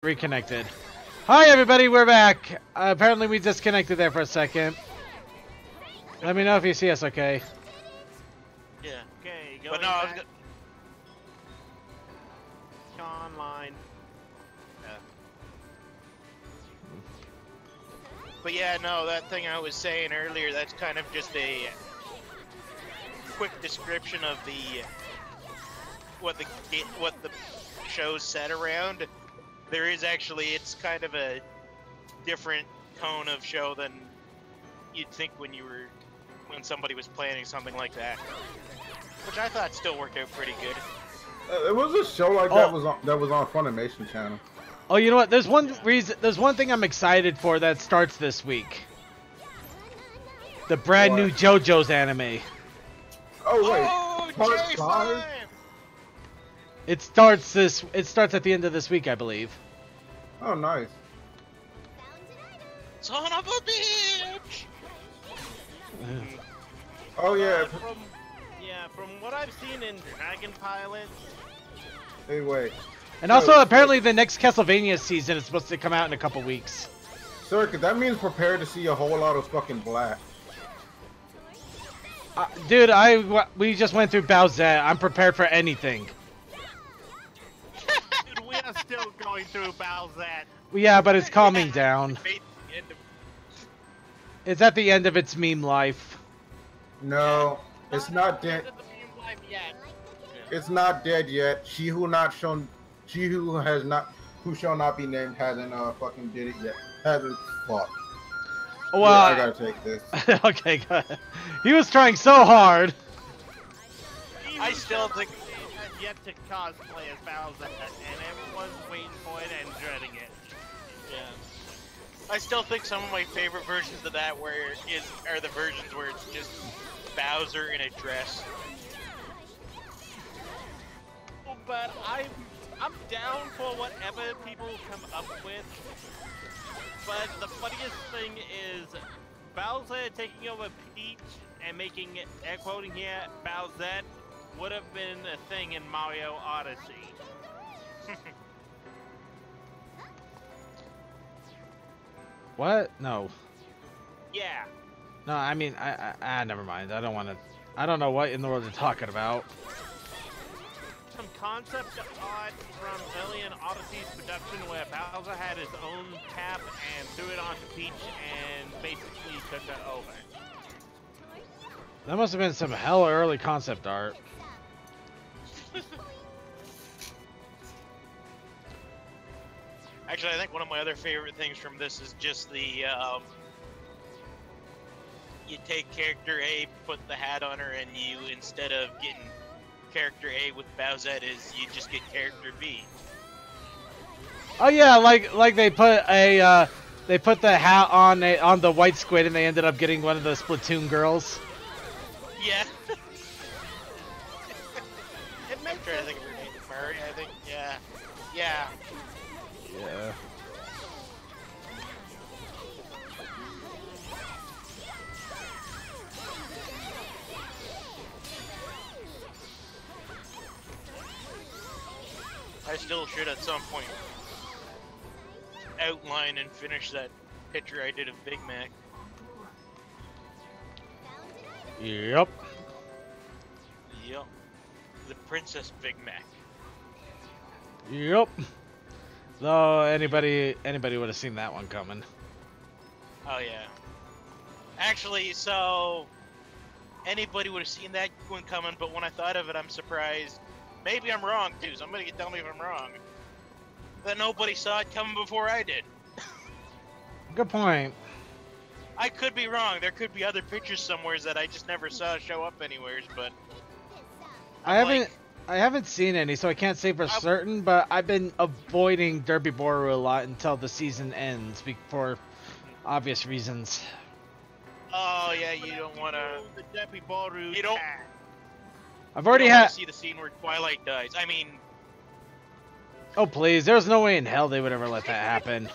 Reconnected. Hi everybody, we're back. Apparently we disconnected there for a second. Let me know if you see us okay. Yeah. Okay, But going no, I was back online. yeah. But yeah, no, that thing I was saying earlier, that's kind of just a quick description of the what the show's set around. There is actually, it's kind of a different tone of show than you'd think when somebody was planning something like that, which I thought still worked out pretty good. It was a show like that was on Funimation channel. Oh, you know what? There's one reason. There's one thing I'm excited for that starts this week. The brand new JoJo's anime. Oh wait, Oh, Part J5! 5? It starts at the end of this week, I believe. Oh nice. Son of a bitch! Oh yeah. From what I've seen in Dragon Pilot, Hey wait, And also, apparently, the next Castlevania season is supposed to come out in a couple weeks. sir, 'cause that means prepare to see a whole lot of fucking black. Dude, we just went through Bowsette. I'm prepared for anything. dude, we are still going through Bowsette. Yeah, but it's calming down. Fate at the end of- It's at the end of its meme life. No, it's not dead. It's not dead yet. Who shall not be named hasn't fucking did it yet. Hasn't fought. Well, Yeah, I gotta take this. okay, good. He was trying so hard. I still think has yet to cosplay as Bowsette, and everyone's waiting for it and dreading it. Yeah. I still think some of my favorite versions of that are the versions where it's just Bowser in a dress. But I'm down for whatever people come up with. But the funniest thing is Bowser taking over Peach and making it, air quoting here, Bowsette would have been a thing in Mario Odyssey. What? No. Yeah. No, I mean, never mind. I don't know what in the world you're talking about. Some concept art from early in Odyssey's production where Bowser had his own cap and threw it onto Peach and basically took her over. That must have been some hella early concept art. Actually, I think one of my other favorite things from this is just the, you take character A, put the hat on her, and you, instead of getting character A with Bowsette, you just get character B. Oh yeah, like they put the hat on the white squid and they ended up getting one of the Splatoon girls. Yeah. It makes I'm trying to think of her name. Murray, I think. Yeah. Yeah. Yeah. I still should at some point outline and finish that picture I did of Big Mac. Yep. Yep. The Princess Big Mac. Yep. Though anybody would have seen that one coming. Oh yeah. Actually, so anybody would have seen that one coming, but when I thought of it, I'm surprised. Maybe I'm wrong too. Somebody can tell me if I'm wrong. That nobody saw it coming before I did. Good point. I could be wrong. There could be other pictures somewhere that I just never saw show up anywheres, but I haven't seen any, so I can't say for certain, but I've been avoiding Derby Boru a lot until the season ends for obvious reasons. Oh yeah, you don't want to. the Debbie Boru You don't- tag. I've already you don't wanna had. see the scene where Twilight dies. I mean, Oh please, there's no way in hell they would ever let that happen.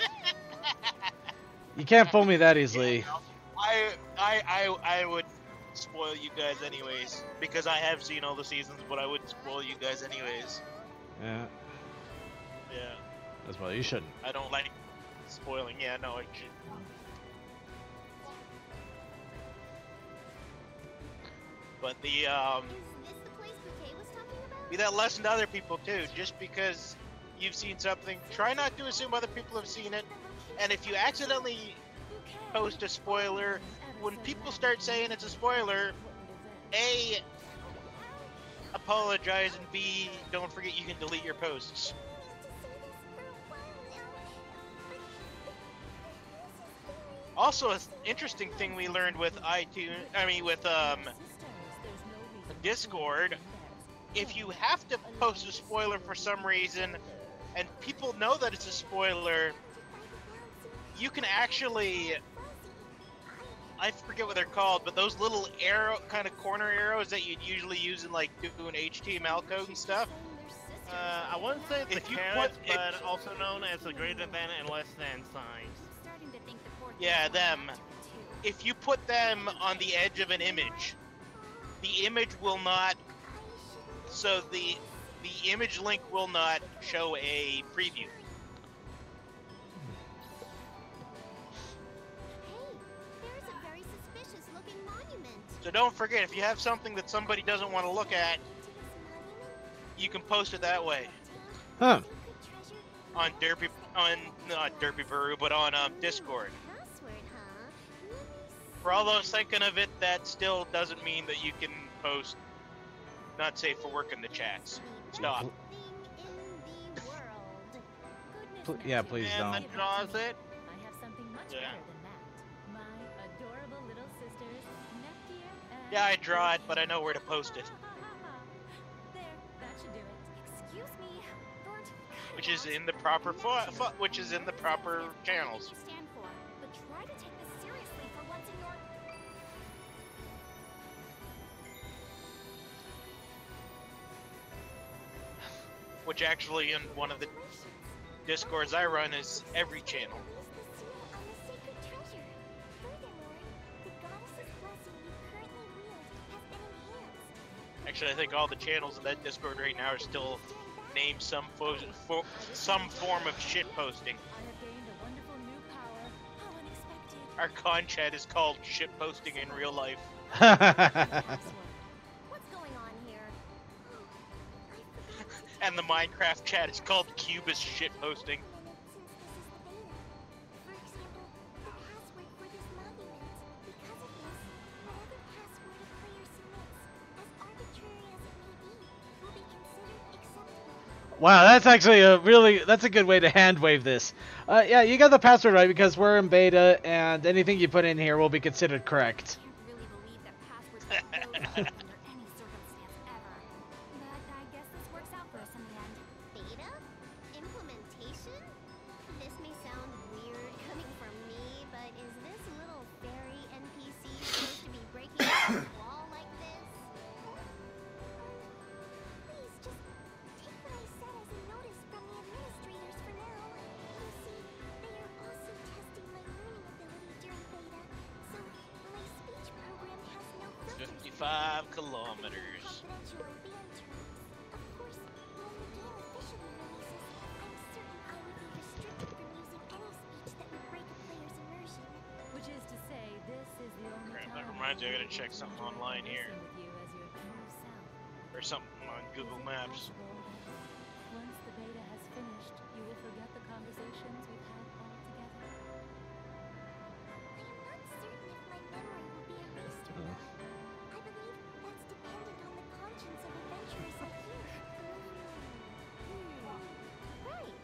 You can't fool me that easily. I would spoil you guys anyways because I have seen all the seasons, but I would spoil you guys anyways. Yeah. Yeah. As well, you shouldn't. I don't like spoiling. Yeah, no, I should. But the be that lesson to other people too. Just because you've seen something, try not to assume other people have seen it. And if you accidentally post a spoiler, when people start saying it's a spoiler, A, apologize, and B, don't forget you can delete your posts. Also, an interesting thing we learned with Discord, if you have to post a spoiler for some reason, and people know that it's a spoiler, you can actually, I forget what they're called, but those little arrow, kind of corner arrows that you'd usually use in like doing HTML code and stuff. I wouldn't say it's the carrots, but also known as the greater than and less than signs. Yeah, them. If you put them on the edge of an image, the image will not, so the image link will not show a preview. So don't forget, if you have something that somebody doesn't want to look at, you can post it that way. Huh. On not Derpy Buru, but on Discord. For all those thinking of it, that still doesn't mean that you can post not safe for work in the chats. Stop. Yeah, please and don't. that draws it. I have something much Yeah. better than that. My adorable little sisters, Neptunia and... Yeah, I draw it, but I know where to post it. There, that should do it. Excuse me, Bert. Which is in the proper which is in the proper channels. Stand for, but try to take this seriously for once in your... Which actually in one of the Discords I run is every channel. Actually, I think all the channels in that Discord right now are still named some form of shit posting. Our con chat is called shit posting in real life. What's going on here? And the Minecraft chat is called Cubist shit posting. Wow, that's actually that's a good way to hand wave this. Yeah, you got the password right because we're in beta and anything you put in here will be considered correct. I can't really believe that passwords are really under any circumstance ever. But I guess this works out for us in the end. Beta? Implementation? This may sound weird coming from me, but is this little fairy NPC supposed to be breaking down the wall like this? Please, just take what I said as a notice from the administrators for now. You see, they are also testing my learning ability during beta, so my speech program has no filters. 55 kilometers. Confidential and banned terms. Of course, when the game officially releases, I'm certain I would be restricted from using any speech that would break a player's immersion. Which is to say, this is the only Crap, time that reminds me, I gotta check something online here. with you as your true self. Or something on Google Maps. Once the beta has finished, you will forget the conversations we've had all together. I am not certain if my memory will be erased or not. I believe that's dependent on the conscience of adventurers like you. Right.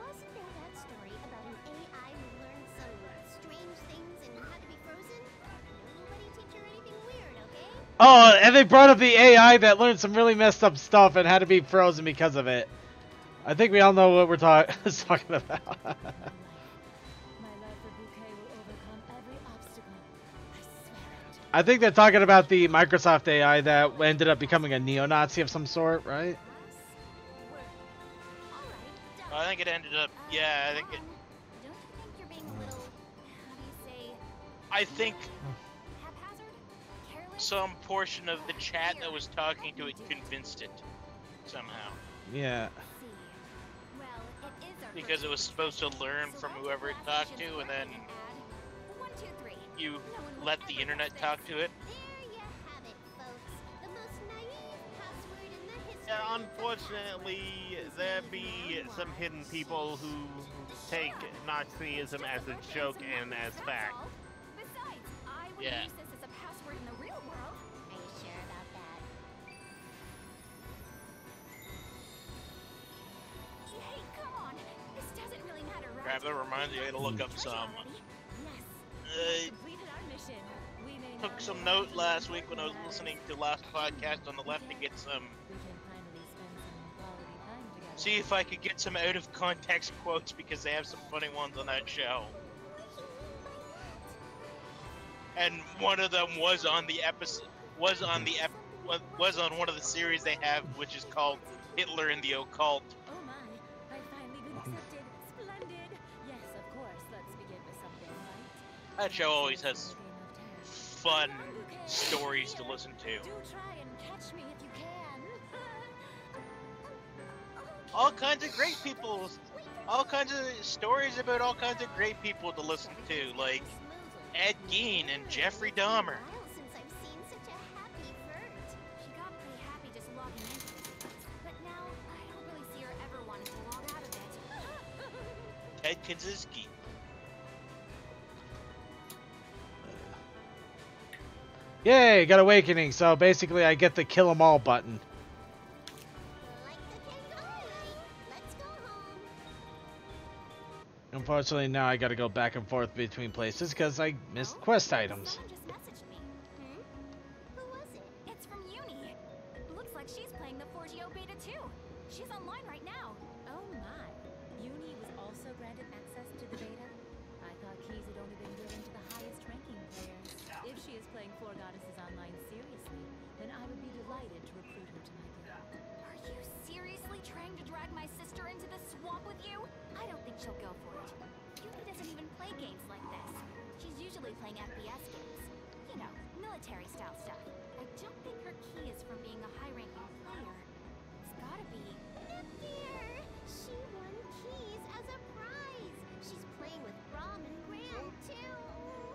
Wasn't there that story about an AI who learned some strange things and had to be frozen? Nobody teach her anything weird, okay? Oh, and they brought up the AI that learned some really messed up stuff and had to be frozen because of it. I think we all know what we're talking about. My love for Bouquet will overcome every obstacle. I swear it. I think they're talking about the Microsoft AI that ended up becoming a neo-Nazi of some sort, right? I think it ended up, yeah, I think it, Don't you think you're being a little, how do you say, I think haphazard? Careless? some portion of the chat that was talking to it convinced it somehow. Yeah. See. Well, it is our because it was supposed to learn from whoever it talked to, and then you let the internet talk to it. There you have it, folks. The most naive password in the history. Yeah, unfortunately, there be some hidden people who take Nazism as a joke and as fact. Besides, I would Yeah. use this as a password in the real world. Are you sure about that? Hey, come on. This doesn't really matter, right? Crap, that reminds me, I gotta look up some. Yes. Completed our mission. We may Took now some move on note to last the week when I was next listening reality. to last podcast on the left to get some. We can finally spend some quality time together. See if I could get some out of context quotes because they have some funny ones on that show. And one of them was on the episode, was on one of the series they have, which is called Hitler and the Occult. Oh my, I've finally been accepted. Splendid. Yes, of course. Let's begin with something light. That show always has A game of tag. fun stories to listen to. Do try and catch me if you can. All kinds of great people, all kinds of stories about all kinds of great people to listen to, like Ed Gein and Jeffrey Dahmer. Since I've seen such a happy Vert. She got pretty happy just logging into this, but now I don't really see her ever wanting to log out of it. Ted Kaczynski. Yay, got Awakening, so basically I get the kill 'em all button. Like the cake. Alright, let's go home. Unfortunately, now I gotta go back and forth between places because I missed quest items. Someone just messaged me. Who was it? It's from Uni. Looks like she's playing the 4GO beta too. She's online right now. Oh my. Uni was also granted access to the beta? I thought keys had only been given to the highest ranking players. If she is playing Four Goddesses online seriously, then I would be delighted to recruit her to my guild. Are you seriously trying to drag my sister into the swamp with you? I don't think she'll go for it. Uni doesn't even play games like this. She's usually playing FPS games. You know, military-style stuff. I don't think her key is from being a high-ranking player. It's gotta be... Nepgear! She won keys as a prize! She's playing with Rom and Graham, too!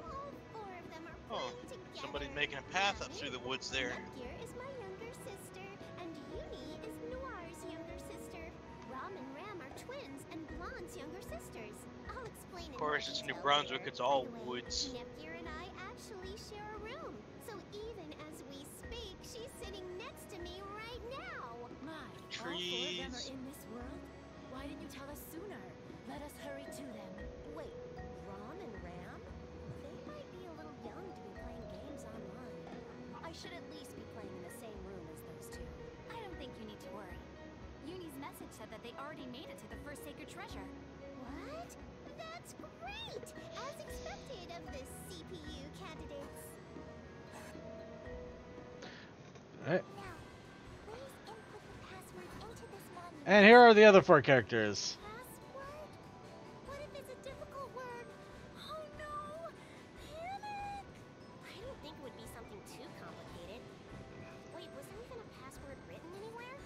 All four of them are Oh, playing together. somebody's making a path up through the woods there. Nepgear is my younger sister, and Uni is Noir's younger sister. Rom and Ram are twins, and Blonde's younger sisters. I'll explain in Of course, more it's New detail Brunswick, later. it's all Anyway, woods. Nepgear and I actually share a room, so even as we speak, she's sitting next to me right now. My, all four of them Trees. are in this world? Why didn't you tell us sooner? Let us hurry to them. Wait, Rom and Ram? They might be a little young to be playing games online. I should at least be playing in the same room as those two. I don't think you need to worry. Uni's message said that they already made it to the first sacred treasure. What? That's great! As expected of the CPU candidates. Alright. Now, please input the password into this monument. And here are the other 4 characters. Password? What if it's a difficult word? Oh no! Panic! I didn't think it would be something too complicated. Wait, was there even a password written anywhere?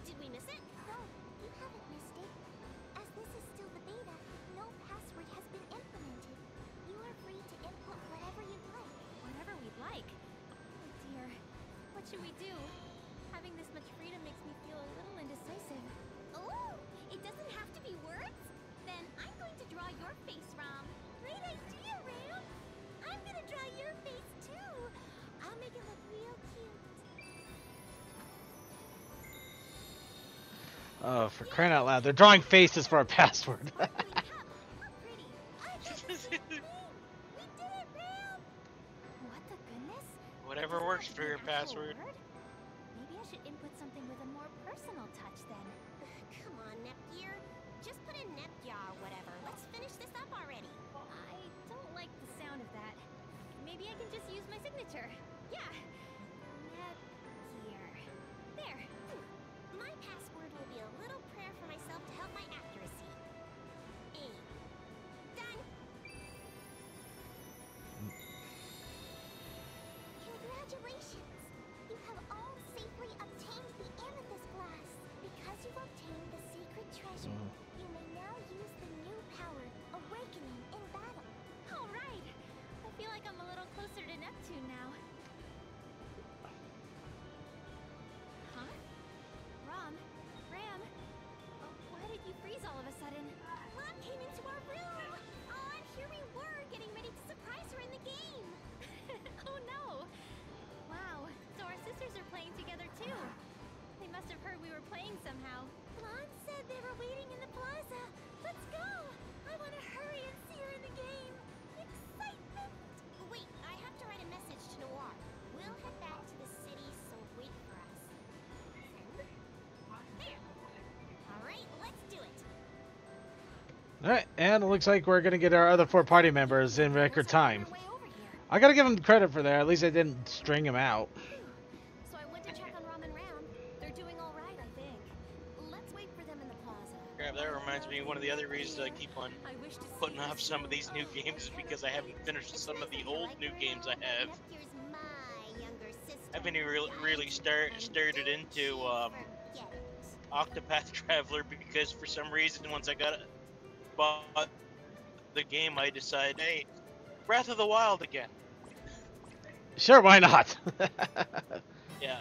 Did we miss it? No, you haven't missed it. As this is still the beta, no password has been implemented. You are free to input whatever you'd like. Whatever we'd like? Oh dear. What should we do? Having this much freedom makes me feel a little indecisive. Oh, it doesn't have to be words? Then I'm going to draw your face, Rom. Great idea, Ram. I'm gonna draw your face too. I'll make it look real cute. Oh, for crying out loud, they're drawing faces for a password. How pretty. I think this is the thing. We did it, Ram. What the goodness? Whatever Doesn't works have to for be your an actual password. word. Maybe I should input something with a more personal touch then. Come on, Nepgear. Just put in Nepgear or whatever. Let's finish this up already. I don't like the sound of that. Maybe I can just use my signature. Yeah. Nepgear. There. My password will be a little prayer for myself to help my accuracy. Done. Congratulations! You have all safely obtained the amethyst glass. Because you've obtained the sacred treasure, you may now Alright, and it looks like we're gonna get our other 4 party members in record time. I gotta give them credit for that. At least I didn't string them out. So I went to check on Ram and Ram. They're doing all right, I think. Let's wait for them in the plaza. Crap, that reminds me, one of the other reasons I keep on putting off some of these new games is because I haven't finished some of the old new games I have. Here's my younger sister. I've been really started into Octopath Traveler because for some reason once I bought the game, I decided, hey, Breath of the Wild again. Sure, why not? Yeah.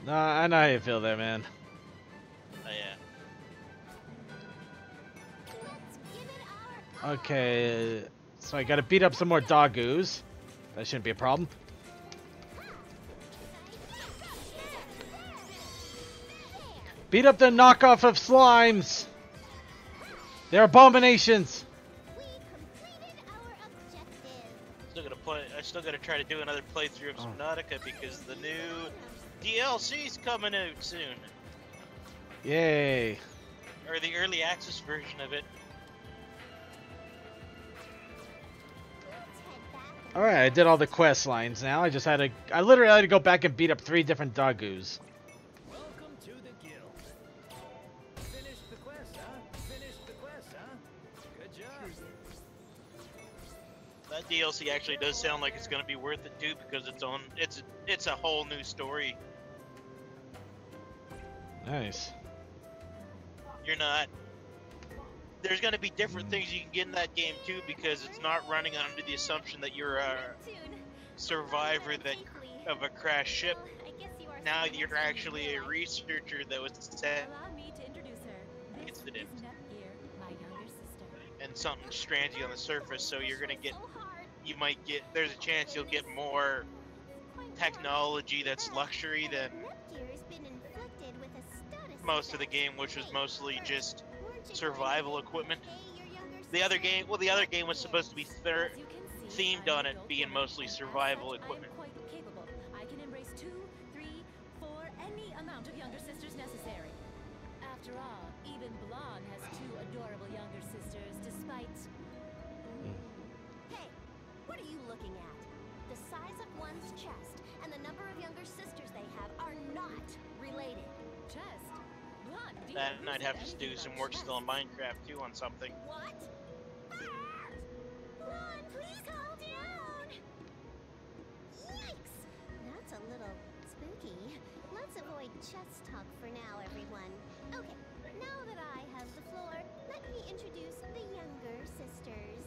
No, I know how you feel there, man. Yeah. Okay, so I gotta beat up some more doggoos. That shouldn't be a problem. Beat up the knockoff of slimes! They're abominations! I still gotta try to do another playthrough of Subnautica because the new DLC's coming out soon. Yay. Or the early access version of it. Alright, I did all the quest lines now. I literally had to go back and beat up 3 different doggoos. Welcome to the guild. Finished the quest, huh? Finished the quest, huh? Good job. That DLC actually does sound like it's gonna be worth it too because it's a whole new story. Nice. There's gonna be different things you can get in that game too because it's not running under the assumption that you're a survivor of a crashed ship. Now you're actually a researcher that was sent incident. And something strands you on the surface, so you're gonna get, there's a chance you'll get more technology that's luxury than most of the game, which was mostly just survival equipment. The other game was supposed to be themed on it being mostly survival equipment. I can embrace 2, 3, 4, any amount of younger sisters necessary. After all, even Blonde has 2 adorable younger sisters, despite... Hey, what are you looking at? The size of one's chest and the number of younger sisters they have are not related. Chest? Blonde, do you That and I'd have to anything do about some work chest? still in Minecraft too on something. What? Ron, please calm down! Yikes! That's a little spooky. Let's avoid chest talk for now, everyone. Okay, now that I have the floor, let me introduce the younger sisters.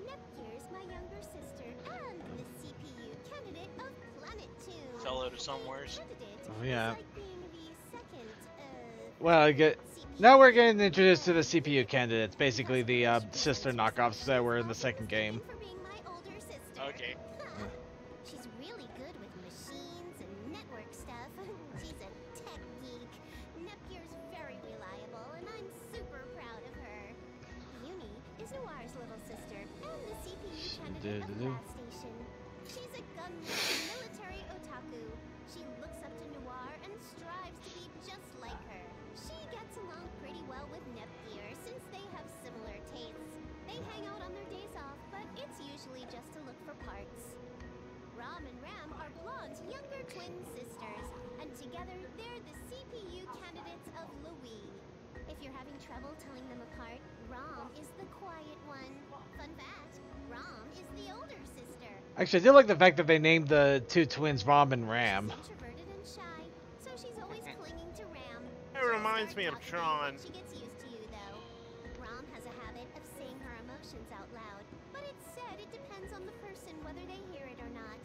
Neptune's my younger sister and the CPU candidate of Planet 2. Fell out of somewheres. Oh, yeah. It's like being the second, Well, now we're getting introduced to the CPU candidates, basically the sister knockoffs that were in the second game. for being my older sister. Okay. She's really good with machines and network stuff. She's a tech geek. Neptune's very reliable, and I'm super proud of her. Uni is Noir's little sister and the CPU candidate of Last Station. She's a gun-loving military otaku. She looks up to Noir and strives to be just like her. She gets along pretty well with Nepgear since they have similar tastes. They hang out on their days off, but it's usually just to look for parts. Ram and Ram are Blonde's younger twin sisters, and together they're the CPU candidates of Louis. If you're having trouble telling them apart, Ram is the quiet one. Fun fact, Ram is the older sister. Actually, I do like the fact that they named the 2 twins Rom and Ram. She's introverted and shy, so she's always clinging to Ram. It reminds me of Tron. She gets used to you, though. Ram has a habit of saying her emotions out loud, but it's said it depends on the person whether they hear it or not.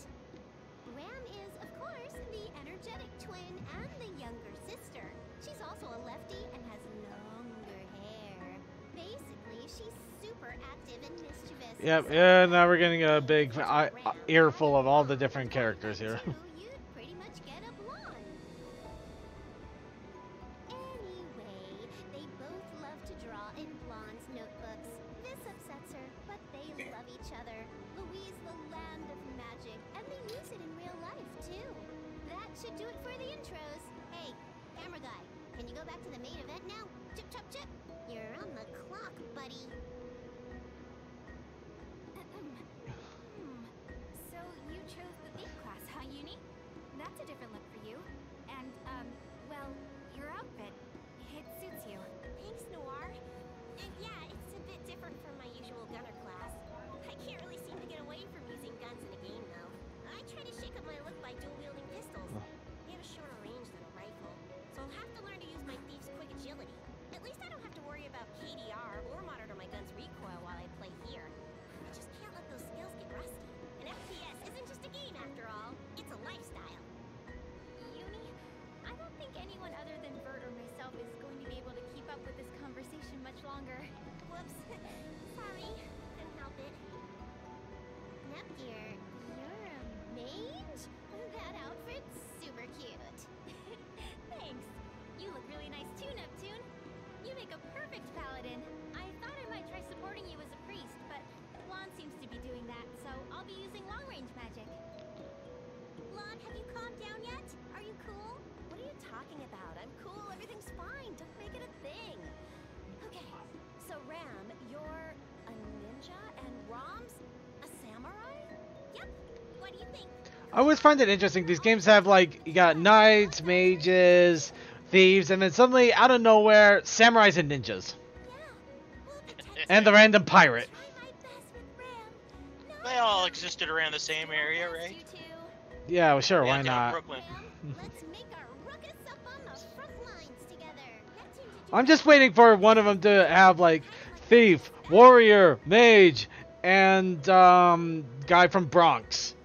Ram is, of course, the energetic twin and the younger sister. She's also a lefty and has longer hair. Basically, she's super active and mischievous. Yep, yeah, now we're getting a big earful of all the different characters here. You'd pretty much get a blonde. Anyway, they both love to draw in Blonde's notebooks. This upsets her, but they love each other. Louise the land of magic, and they use it in real life, too. That should do it for the intros. Hey, camera guy, can you go back to the main event now? Chip, chop, chip. You're on the clock, buddy. I always find it interesting. These games have, like, you got knights, mages, thieves, and then suddenly, out of nowhere, samurais and ninjas. And the random pirate. They all existed around the same area, right? Yeah, well, sure, why down not? Brooklyn. Let's make our ruckus up on the front lines together. I'm just waiting for one of them to have, like, thief, warrior, mage, and guy from Bronx.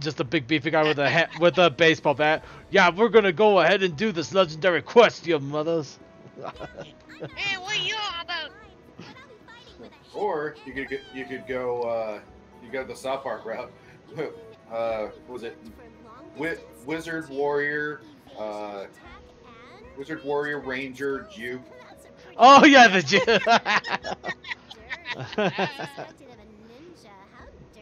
Just a big beefy guy with a with a baseball bat. Yeah, we're gonna go ahead and do this legendary quest, you mothers. Hey, what are you all about? Or you could go you go the South Park route. Was it Wizard Warrior, Wizard Warrior Ranger Juke? Oh yeah, the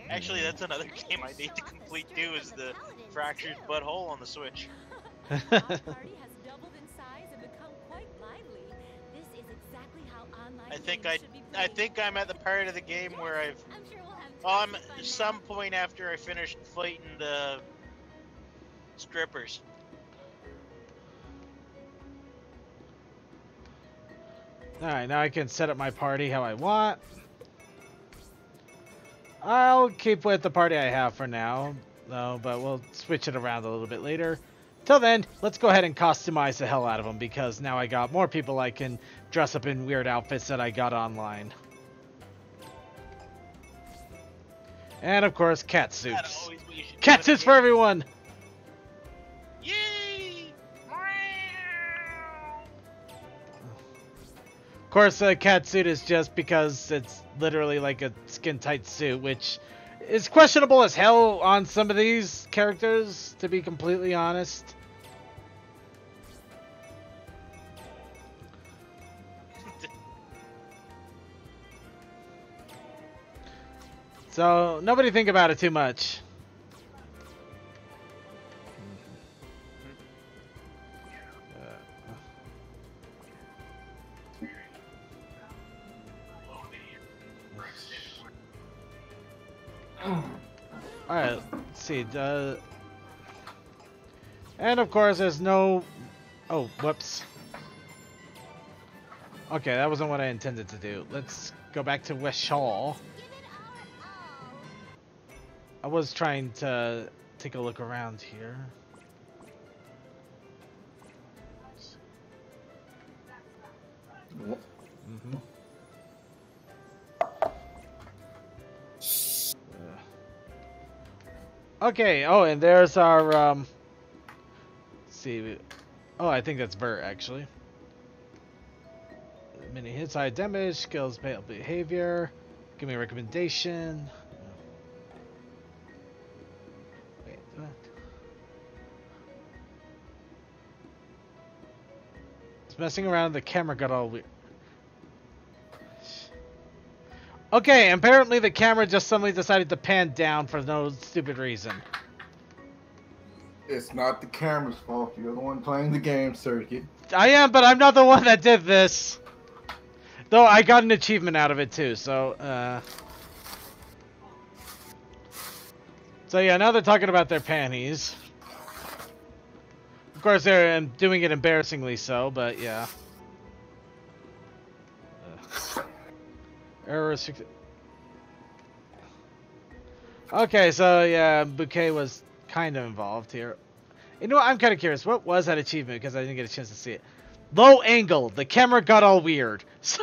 Actually, that's another game I need to complete too. Is the Fractured Butthole on the Switch. Our party has doubled in size and become quite lively. This is exactly how online games should be I played. think I'm at the part of the game where I'm sure we'll have I'm tons of fun some point after I finished fighting the strippers. Alright, now I can set up my party how I want. I'll keep with the party I have for now, though, but we'll switch it around a little bit later. Till then, let's go ahead and customize the hell out of them, because now I got more people I can dress up in weird outfits that I got online. And of course, cat That's suits. always what you should do Cat in a suits game. for everyone! Yay! Of course, a cat suit is just because it's literally like a skin-tight suit, which is questionable as hell on some of these characters, to be completely honest. So, nobody think about it too much. Alright, let's see. And of course, there's no... Oh, whoops. Okay, that wasn't what I intended to do. Let's go back to West Shaw. I was trying to take a look around here. Mm-hmm. Okay, oh, and there's our, let's see, oh, I think that's Bert, actually. Mini hits, high damage, skills, behavior, give me a recommendation. Wait, what? It's messing around, the camera got all weird. Okay, apparently the camera just suddenly decided to pan down for no stupid reason. It's not the camera's fault. You're the one playing the game, Circuit. I am, but I'm not the one that did this. Though I got an achievement out of it too, so, So yeah, now they're talking about their panties. Of course, they're doing it embarrassingly so, but yeah. Error restricted. Okay, so yeah, Bouquet was kind of involved here. You know what? I'm kind of curious. What was that achievement? Because I didn't get a chance to see it. Low angle. The camera got all weird. So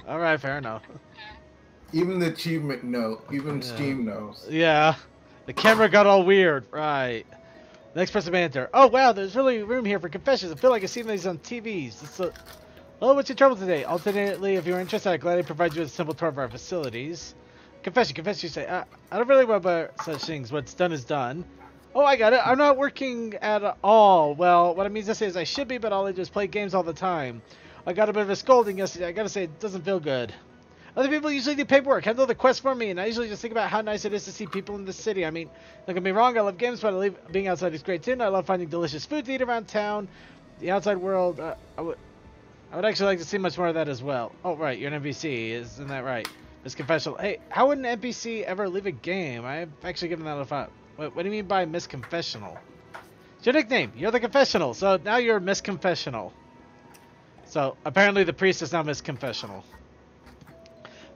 all right, fair enough. Even the achievement knows. Even Steam knows. Yeah, the camera got all weird. Right. Next person may enter. Oh wow, there's really room here for confessions. I feel like I've seen these on TVs. It's a... Oh, what's your trouble today? Alternately, if you're interested, I'd gladly provide you with a simple tour of our facilities. Confession, you say. I don't really worry about such things. What's done is done. Oh, I got it. I'm not working at all. Well, what it means to say is I should be, but all I do is play games all the time. I got a bit of a scolding yesterday. I gotta say, it doesn't feel good. Other people usually do paperwork, handle the quest for me, and I usually just think about how nice it is to see people in the city. I mean, don't get me wrong, I love games, but being outside is great too, and I love finding delicious food to eat around town. The outside world, I would actually like to see much more of that as well. Oh, right, you're an NPC, isn't that right? Misconfessional. Hey, how would an NPC ever leave a game? I've actually given that a thought. What do you mean by misconfessional? It's your nickname. You're the confessional. So now you're misconfessional. So apparently the priest is now misconfessional.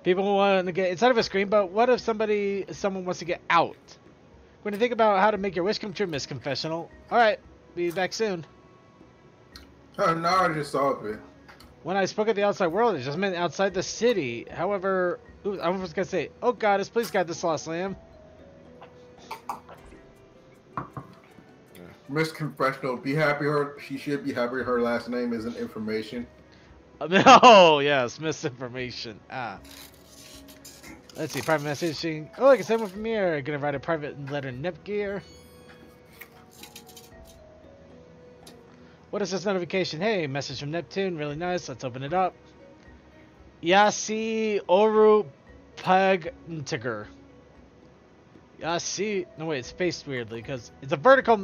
People want to get inside of a screen, but what if someone wants to get out? When you think about how to make your wish come true, misconfessional. All right, be back soon. Oh, no, I just saw it. When I spoke of the outside world, it just meant outside the city. However, ooh, I was gonna say, oh goddess, please guide this lost lamb. Misconfessional. Be happy she should be happy her last name isn't information. Oh yes, misinformation. Ah. Let's see, private messaging. Oh, I can send one from here. Gonna write a private letter Nep gear. What is this notification? Hey, message from Neptune. Really nice. Let's open it up. Yasi Oru Pagtiger. Yasi. No, wait, it's spaced weirdly because it's a vertical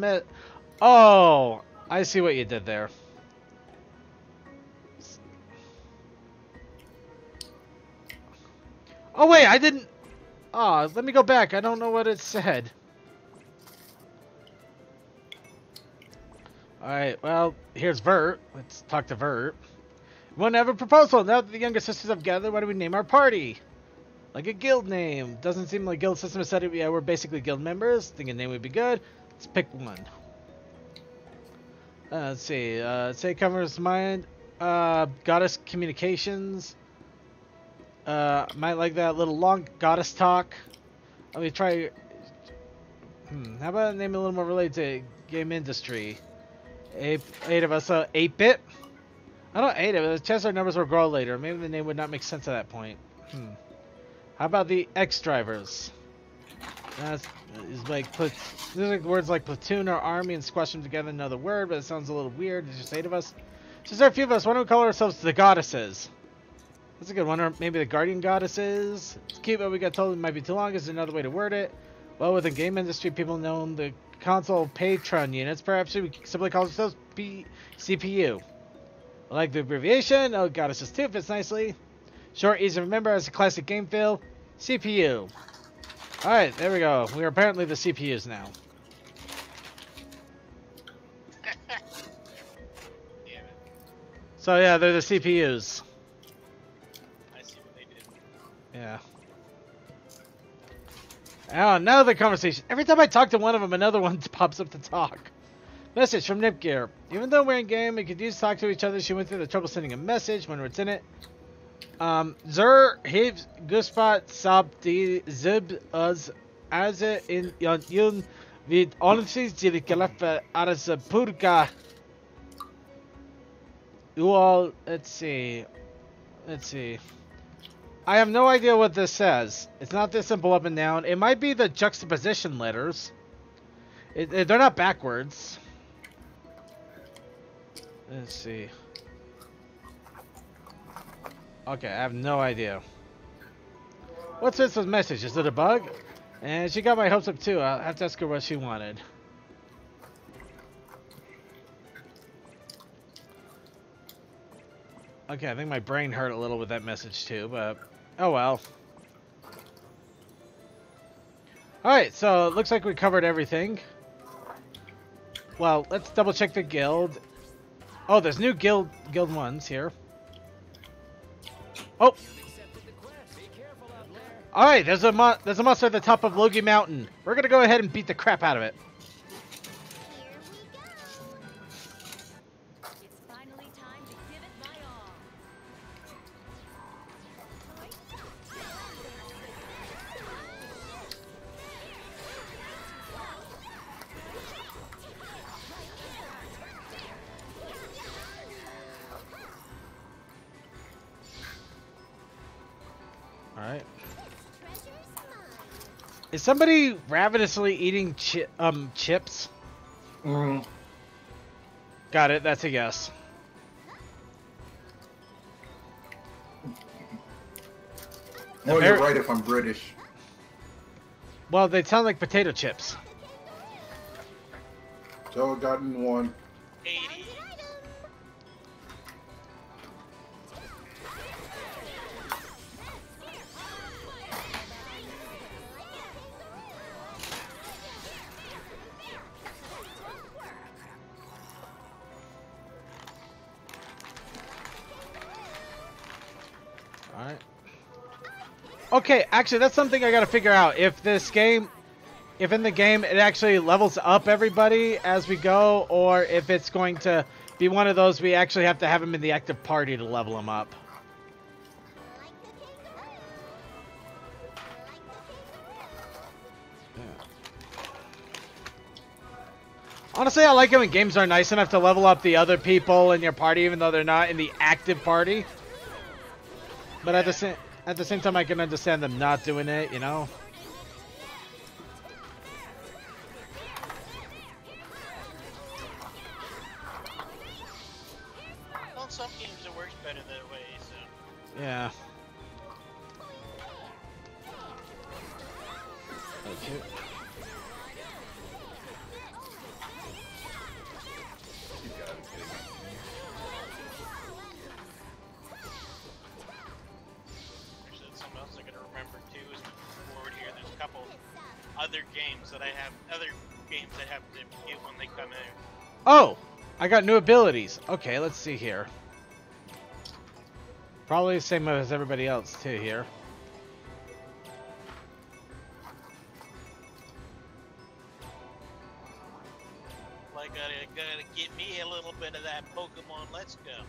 Oh, I see what you did there. Oh, wait, I didn't. Oh, let me go back. I don't know what it said. Alright, well, here's Vert. Let's talk to Vert. We want to have a proposal. Now that the younger sisters have gathered, why do we name our party? Like a guild name. Doesn't seem like guild system is set up. Yeah, we're basically guild members. Think a name would be good. Let's pick one. Let's see. Say covers mind. Goddess communications. Might like that little long goddess talk. Let me try. How about a name a little more related to game industry? Eight of us. 8-bit. I don't 8 of us. Chances our numbers will grow later. Maybe the name would not make sense at that point. How about the X drivers? That's like there's like words like platoon or army and squash them together in another word, but it sounds a little weird. There's just 8 of us. Since there are a few of us, why don't we call ourselves the goddesses? That's a good one. Or maybe the guardian goddesses. It's cute, but we got told it might be too long. Is another way to word it. Well, within game industry, people know the console patron units. Perhaps we simply call ourselves CPU. I like the abbreviation. Oh, goddesses too fits nicely. Short, easy to remember as a classic game feel. CPU. Alright, there we go. We are apparently the CPUs now. Damn it. So yeah, they're the CPUs. I see what they did. Yeah. Oh, now the conversation. Every time I talk to one of them, another one pops up to talk. Message from Nipgear. Even though we're in game, we could use to talk to each other. She went through the trouble sending a message. Wonder what's in it. Zur heeft gespat sab die zib as in yun vid onsis die geleffe as purga. You all, let's see. I have no idea what this says. It's not this simple up and down. It might be the juxtaposition letters. They're not backwards. Let's see. Okay, I have no idea. What's this message? Is it a bug? And she got my hopes up too. I'll have to ask her what she wanted. Okay, I think my brain hurt a little with that message too, but oh well. Alright, so it looks like we covered everything. Well, let's double check the guild. Oh, there's new guild ones here. Oh! Alright, there's a monster at the top of Logie Mountain. We're gonna go ahead and beat the crap out of it. It's finally time to give it my all. Alright. Is somebody ravenously eating chips? Got it, that's a yes. No, you're right if I'm British. Well, they sound like potato chips. So I gotten one. 80. Alright. Okay, actually, that's something I gotta figure out. If in the game it actually levels up everybody as we go, or if it's going to be one of those we actually have to have them in the active party to level them up. Honestly, I like it when games are nice enough to level up the other people in your party, even though they're not in the active party. But at the same time, I can understand them not doing it, you know? Well, some games it works better that way, so. Yeah. Okay. Something else I gotta remember too is moving forward here. There's a couple other games that I have to get when they come out. Oh! I got new abilities. Okay, let's see here. Probably the same as everybody else too here. Like, gotta get me a little bit of that Pokemon Let's Go.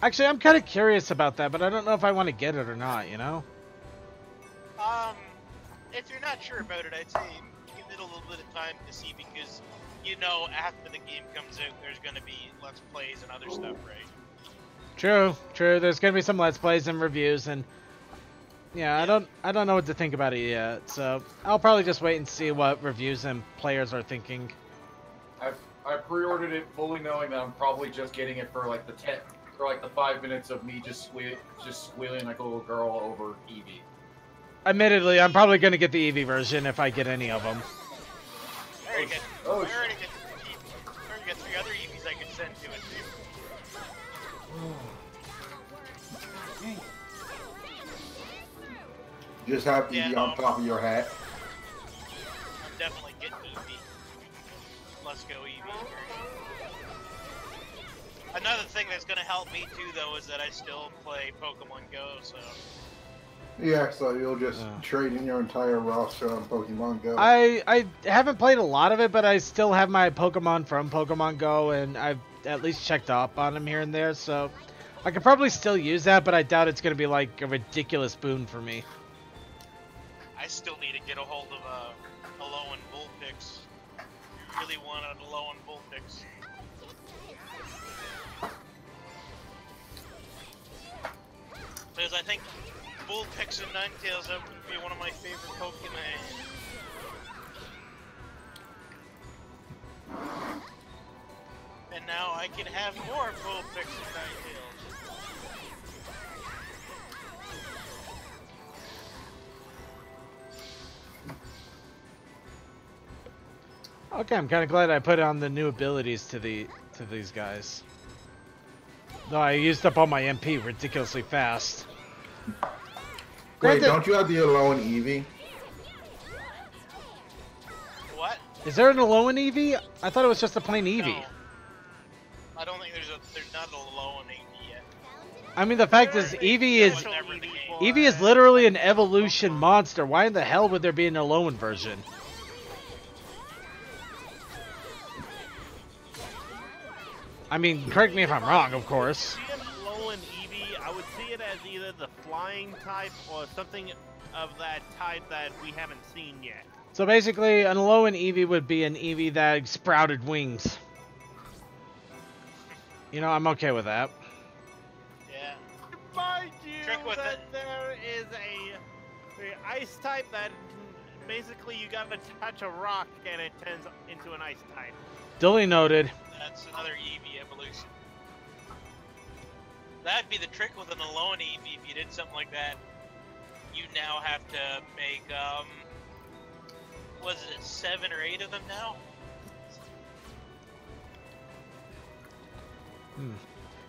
Actually, I'm kind of curious about that, but I don't know if I want to get it or not, you know? If you're not sure about it, I'd say give it a little bit of time to see, because, you know, after the game comes out, there's gonna be Let's Plays and other stuff, right? True, true. There's gonna be some Let's Plays and reviews, and yeah, I don't know what to think about it yet. So I'll probably just wait and see what reviews and players are thinking. I pre-ordered it fully knowing that I'm probably just getting it for like the 5 minutes of me just squealing like a little girl over Eevee. Admittedly, I'm probably gonna get the Eevee version if I get any of them. I already got 3 other Eevees I could send to it too. Just have to be on top of your hat. I'm definitely getting Eevee. Let's go Eevee. Another thing that's gonna help me too, though, is that I still play Pokemon Go, so. Yeah, so you'll just trade in your entire roster on Pokemon Go. I haven't played a lot of it, but I still have my Pokemon from Pokemon Go, and I've at least checked up on them here and there, so I could probably still use that, but I doubt it's gonna be like a ridiculous boon for me. I still need to get a hold of Alolan Vulpix. Really want an Alolan Vulpix. Because I think Vulpix and Ninetales would be one of my favorite Pokemon. And now I can have more Vulpix and Ninetales. Okay, I'm kind of glad I put on the new abilities to these guys. No, I used up all my MP ridiculously fast. Wait, don't you have the Alolan Eevee? What? Is there an Alolan Eevee? I thought it was just a plain Eevee. No. I don't think there's not an Alolan Eevee yet. I mean, the fact is, Eevee is literally an evolution monster. Why in the hell would there be an Alolan version? I mean, correct me if I'm wrong, of course. If you see an Alolan Eevee, I would see it as either the flying type or something of that type that we haven't seen yet. So basically, an Alolan Eevee would be an Eevee that sprouted wings. You know, I'm okay with that. Yeah. Mind you, Trick with that it. there is a ice type that basically you gotta touch a rock and it turns into an ice type. Duly noted. That's another Eevee evolution. That'd be the trick with an Alolan Eevee. If you did something like that, you now have to make, was it 7 or 8 of them now?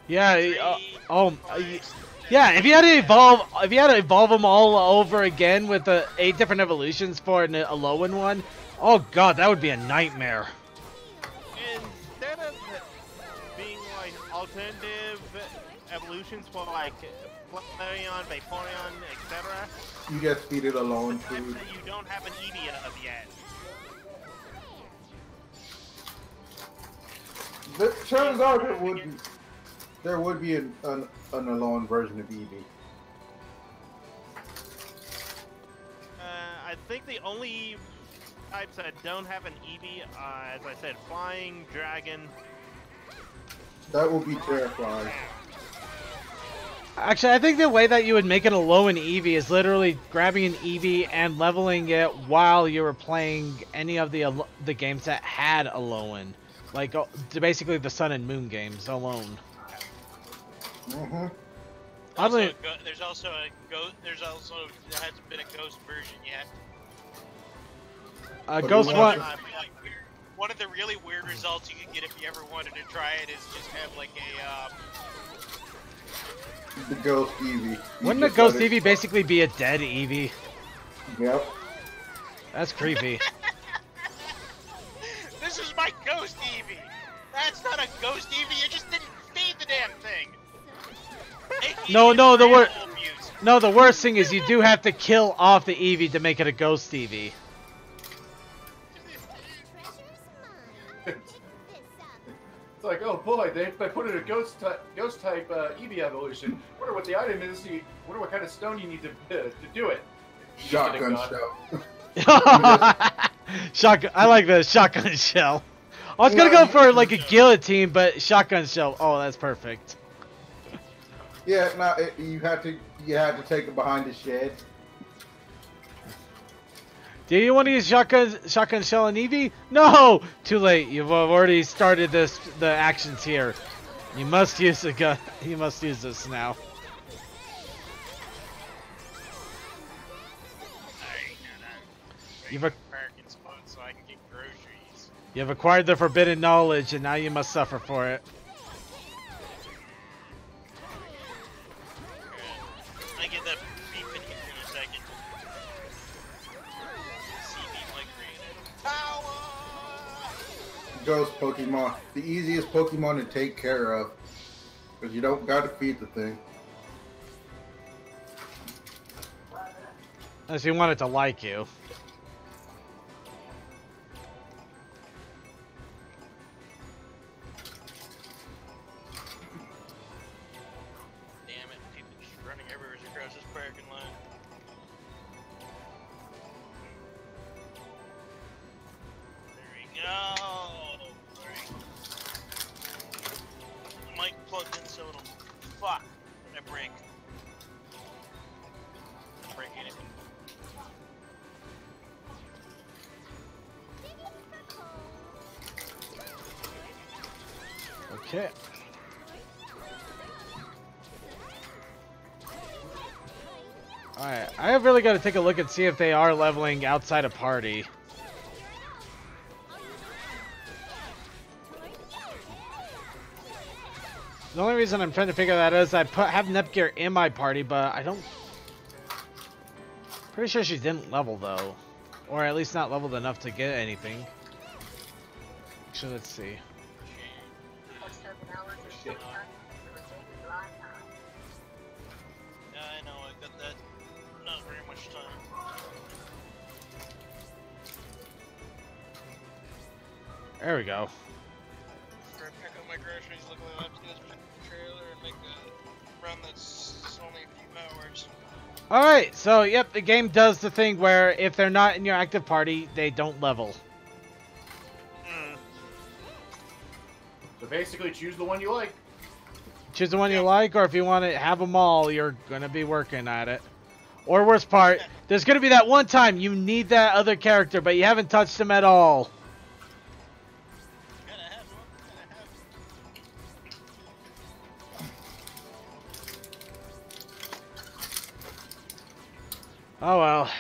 Yeah. Yeah. If you had to evolve them all over again with the 8 different evolutions for an Alolan one, oh god, that would be a nightmare. being like alternative evolutions for like Flareon, Vaporeon, etc. You just feed it alone The types food. that you don't have an Eevee of yet. Chances are there would be an alone version of Eevee. I think the only types that don't have an Eevee, as I said, Flying, Dragon. That would be terrifying. Actually, I think the way that you would make it a low in Eevee is literally grabbing an Eevee and leveling it while you were playing any of the games that had a low in. Like, basically the Sun and Moon games alone. Mm-hmm. Oddly, There's also there hasn't been a ghost version yet. Ghost One. One of the really weird results you could get if you ever wanted to try it is just have like The Ghost Eevee. Wouldn't the Ghost Eevee basically be a dead Eevee? Yep. That's creepy. This is my ghost Eevee. That's not a ghost Eevee. You just didn't feed the damn thing. No, the worst thing is you do have to kill off the Eevee to make it a Ghost Eevee. It's like, oh boy, they put in a ghost type Eevee evolution. Wonder what the item is. Wonder what kind of stone you need to do it. Shotgun shell. Shotgun. I like the shotgun shell. I was gonna go for like a guillotine, but shotgun shell. Oh, that's perfect. Yeah, no, you had to take it behind the shed. Do you want to use shotgun shell and Eevee? No, too late. You've already started the actions here. You must use the gun. You must use this now. You've parking spot so I can get groceries. You've acquired the forbidden knowledge, and now you must suffer for it. I get that beep in here in a second. See me like green. Power! Ghost Pokemon. The easiest Pokemon to take care of. Because you don't gotta feed the thing. Unless you want it to like you. Damn it, people just running everywhere across this parking lot. There we go. The mic plugged in so it'll. Fuck. What did I break? Didn't break anything. Okay. Alright, I have really got to take a look and see if they are leveling outside of party. The only reason I'm trying to figure that is I have Nepgear in my party, but I don't... Pretty sure she didn't level though. Or at least not leveled enough to get anything. Actually, let's see. Yeah, I know, I got that. Not very much time. There we go. After I pick up my groceries, look like I have to get this trailer and make a run that's only a few hours. Alright, so yep, the game does the thing where if they're not in your active party, they don't level. So basically, choose the one you like. Choose the one you like, or if you want to have them all, you're going to be working at it. Or worst part, there's going to be that one time you need that other character, but you haven't touched him at all. Oh well.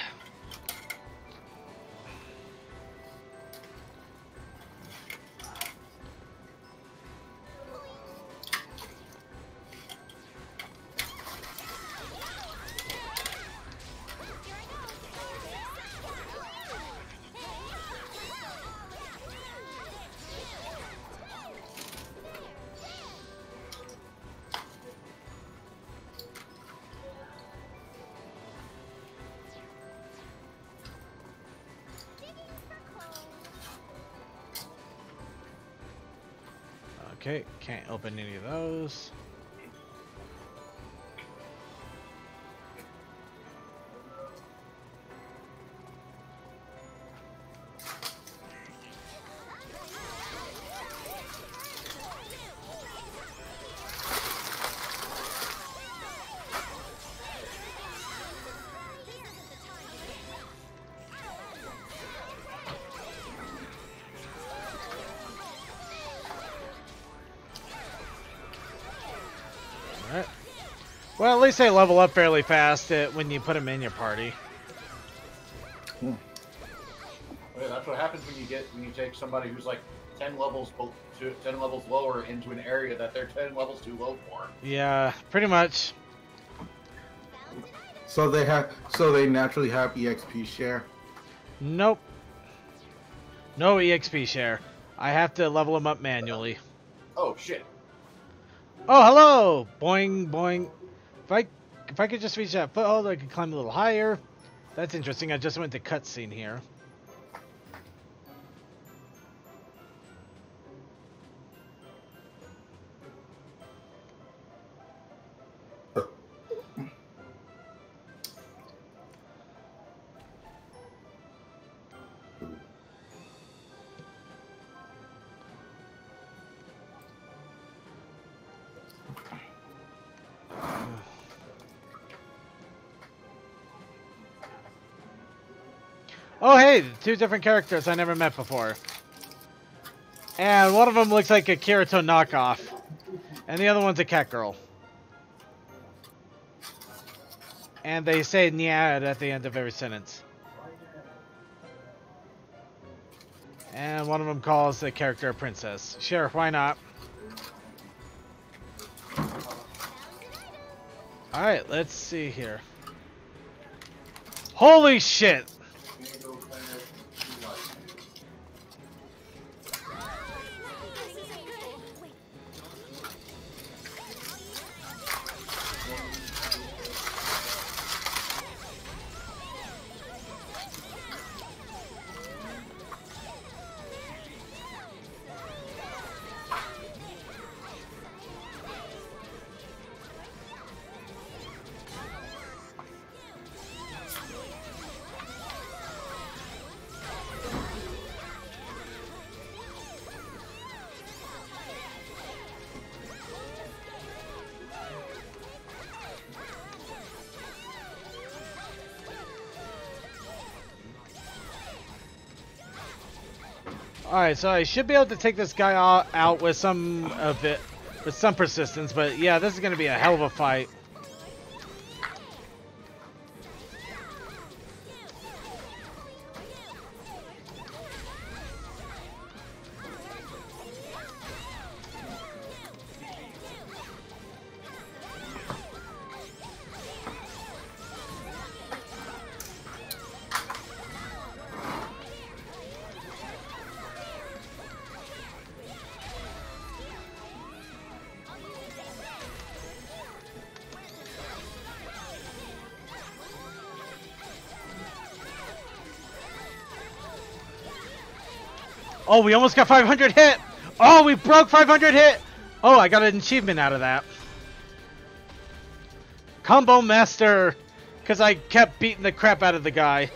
Okay, can't open any of those. Alright. Well, at least they level up fairly fast when you put them in your party. Yeah, that's what happens when you take somebody who's like 10 levels lower into an area that they're 10 levels too low for. Yeah, pretty much. So they naturally have EXP share. Nope. No EXP share. I have to level them up manually. Oh shit. Oh, hello! Boing, boing. If I could just reach that foothold, I could climb a little higher. That's interesting. I just went to cutscene here. Oh, hey, two different characters I never met before. And one of them looks like a Kirito knockoff. And the other one's a cat girl. And they say Nyad at the end of every sentence. And one of them calls the character a princess. Sure, why not? Alright, let's see here. Holy shit! Alright, so I should be able to take this guy out with some of it, with some persistence, but yeah, this is going to be a hell of a fight. Oh, we almost got 500 hit! Oh, we broke 500 hit! Oh, I got an achievement out of that. Combo Master! Because I kept beating the crap out of the guy.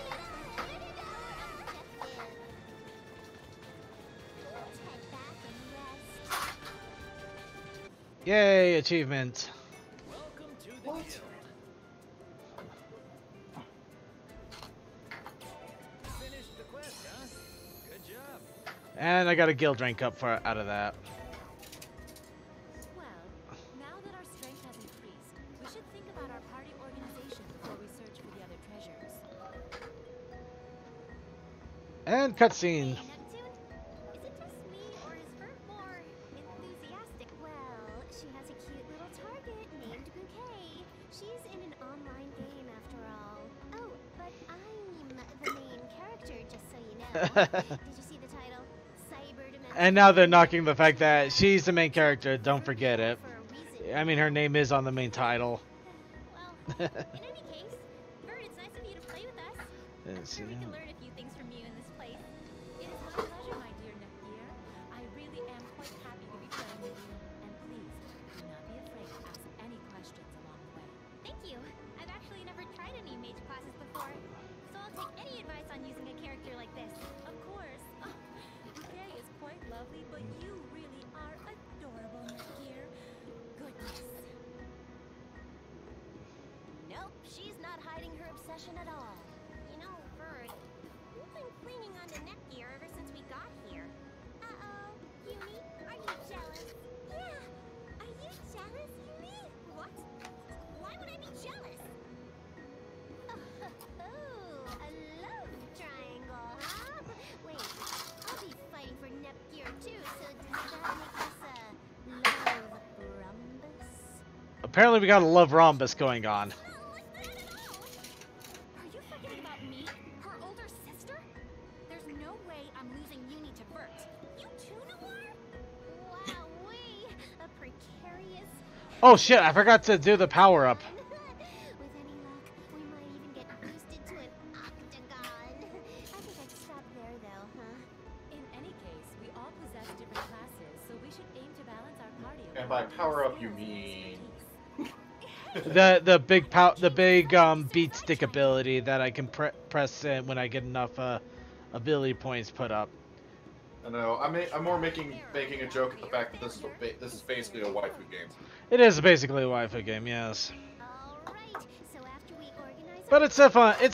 Yay, achievement. Welcome to the guild. Finished the quest, huh? Good job. And I got a guild rank up out of that. Well, now that our strength has increased, we should think about our party organization before we search for the other treasures. And cutscene. Neptune? Is it just me, or is her more enthusiastic? Well, she has a cute little target named Bouquet. She's in an online game after all. Oh, but I'm the main character, just so you know. Did you see the title? Cyperdimension. And now they're knocking the fact that she's the main character. Don't forget it. For a reason. I mean, her name is on the main title. Well, in any case, Bird, it's nice of you to play with us. I'm Let's sure we see. can learn a few things from you in this place. It is my pleasure, my dear Nepgear. I really am quite happy to be playing with lovely, but you really are adorable, Netgear. Goodness. Nope, she's not hiding her obsession at all. You know, Bird, you've been clinging onto Netgear ever since we got here. Uh-oh. Uni, are you jealous? Yeah. Are you jealous, Uni? What? Why would I be jealous? Oh, a love triangle, huh? Wait, I'll be fighting for Netgear too, so does that make us a love rhombus? Apparently we got a love rhombus going on. Not like that at all! Are you forgetting about me? Her older sister? There's no way I'm losing Uni to Vert. You too, Noir? Wowee! A precarious... Oh shit, I forgot to do the power up. With any luck, we might even get boosted to an octagon. I think I'd stop there though, huh? In any case, we all possess different classes, so we should aim to balance our party. And by power up, you mean The big beat stick ability that I can press in when I get enough ability points put up. I know. I'm more making a joke at the fact that this is basically a waifu game. It is basically a waifu game, yes. Alright, so after we organize But it's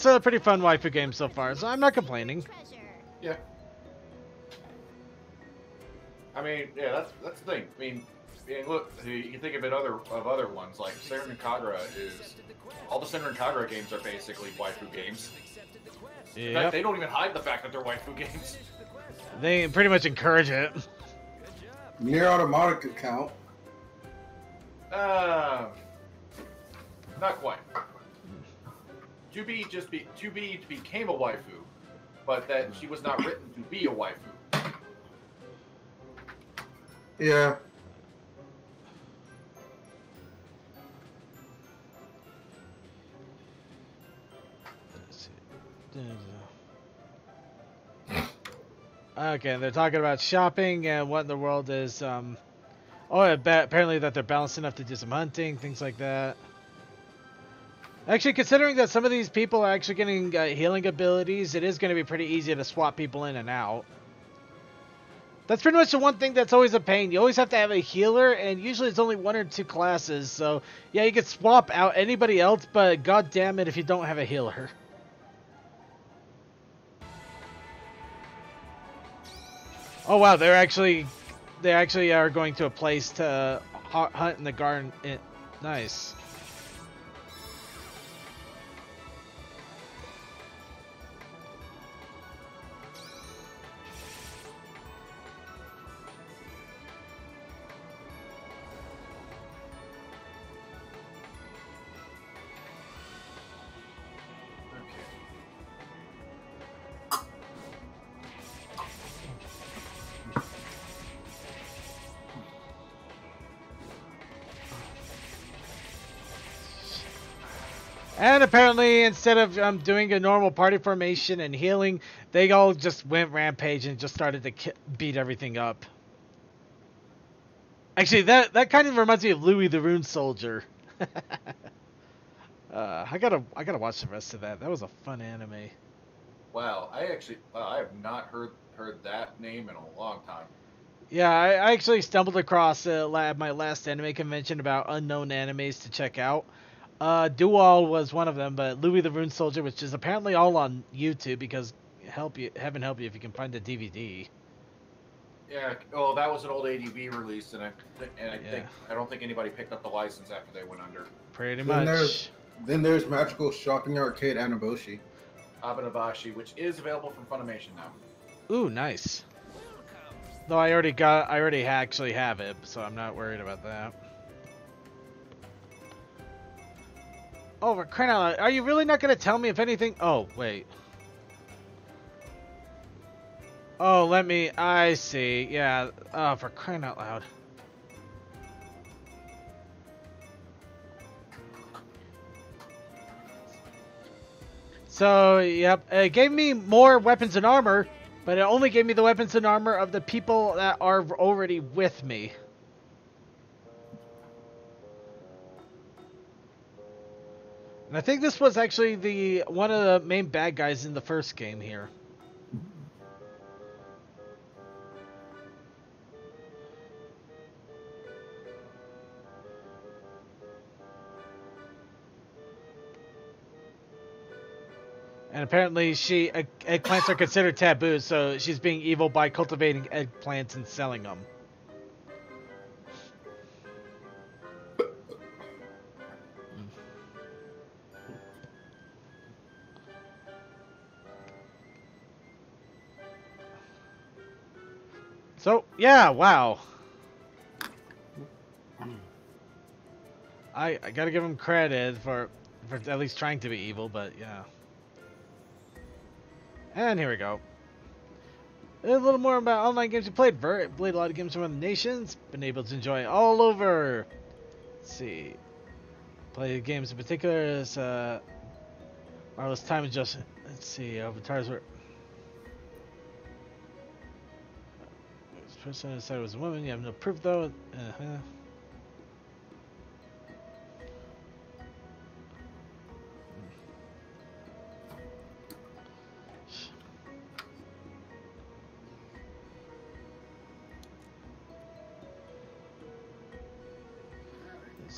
a pretty fun waifu game so far, so I'm not complaining. treasure. Yeah. I mean, yeah, that's the thing. I mean, look, you can think of other ones like Senran Kagura is. All the Senran Kagura games are basically waifu games. In fact, Yep. they don't even hide the fact that they're waifu games. They pretty much encourage it. Near Automata could count. Not quite. 2B became a waifu, but that she was not written to be a waifu. Yeah. Okay, they're talking about shopping and what in the world is apparently that they're balanced enough to do some hunting, things like that. Actually, considering that some of these people are actually getting healing abilities, it is going to be pretty easy to swap people in and out. That's pretty much the one thing that's always a pain. You always have to have a healer, and usually it's only one or two classes. So, yeah, you could swap out anybody else, but god damn it if you don't have a healer. Oh wow, they actually are going to a place to hunt in the garden. Nice. And apparently, instead of doing a normal party formation and healing, they all just went rampage and just started to beat everything up. Actually, that kind of reminds me of Louis the Rune Soldier. I gotta watch the rest of that. That was a fun anime. Wow, I have not heard that name in a long time. Yeah, I actually stumbled across my last anime convention about unknown animes to check out. Dual was one of them, but Louis the Rune Soldier, which is apparently all on YouTube, because heaven help you if you can find the DVD. Yeah, well, that was an old ADV release, and I don't think anybody picked up the license after they went under. Pretty Then much. there's Magical Shopping Arcade Anaboshi. Abanabashi, which is available from Funimation now. Ooh, nice. Though I already actually have it, so I'm not worried about that. Oh, for crying out loud, are you really not going to tell me if anything? Oh, wait. Oh, I see. Yeah, oh, for crying out loud. So, yep, it gave me more weapons and armor, but it only gave me the weapons and armor of the people that are already with me. And I think this was actually one of the main bad guys in the first game here. And apparently eggplants are considered taboo, so she's being evil by cultivating eggplants and selling them. So, yeah, wow. I gotta give him credit for at least trying to be evil, but yeah. And here we go. A little more about online games you played. Played a lot of games from other nations. Been able to enjoy all over. Let's see. Play games in particular as Marvelous Time Adjustment. Let's see. Avatars were. This person decided it was a woman. You have no proof though. Let's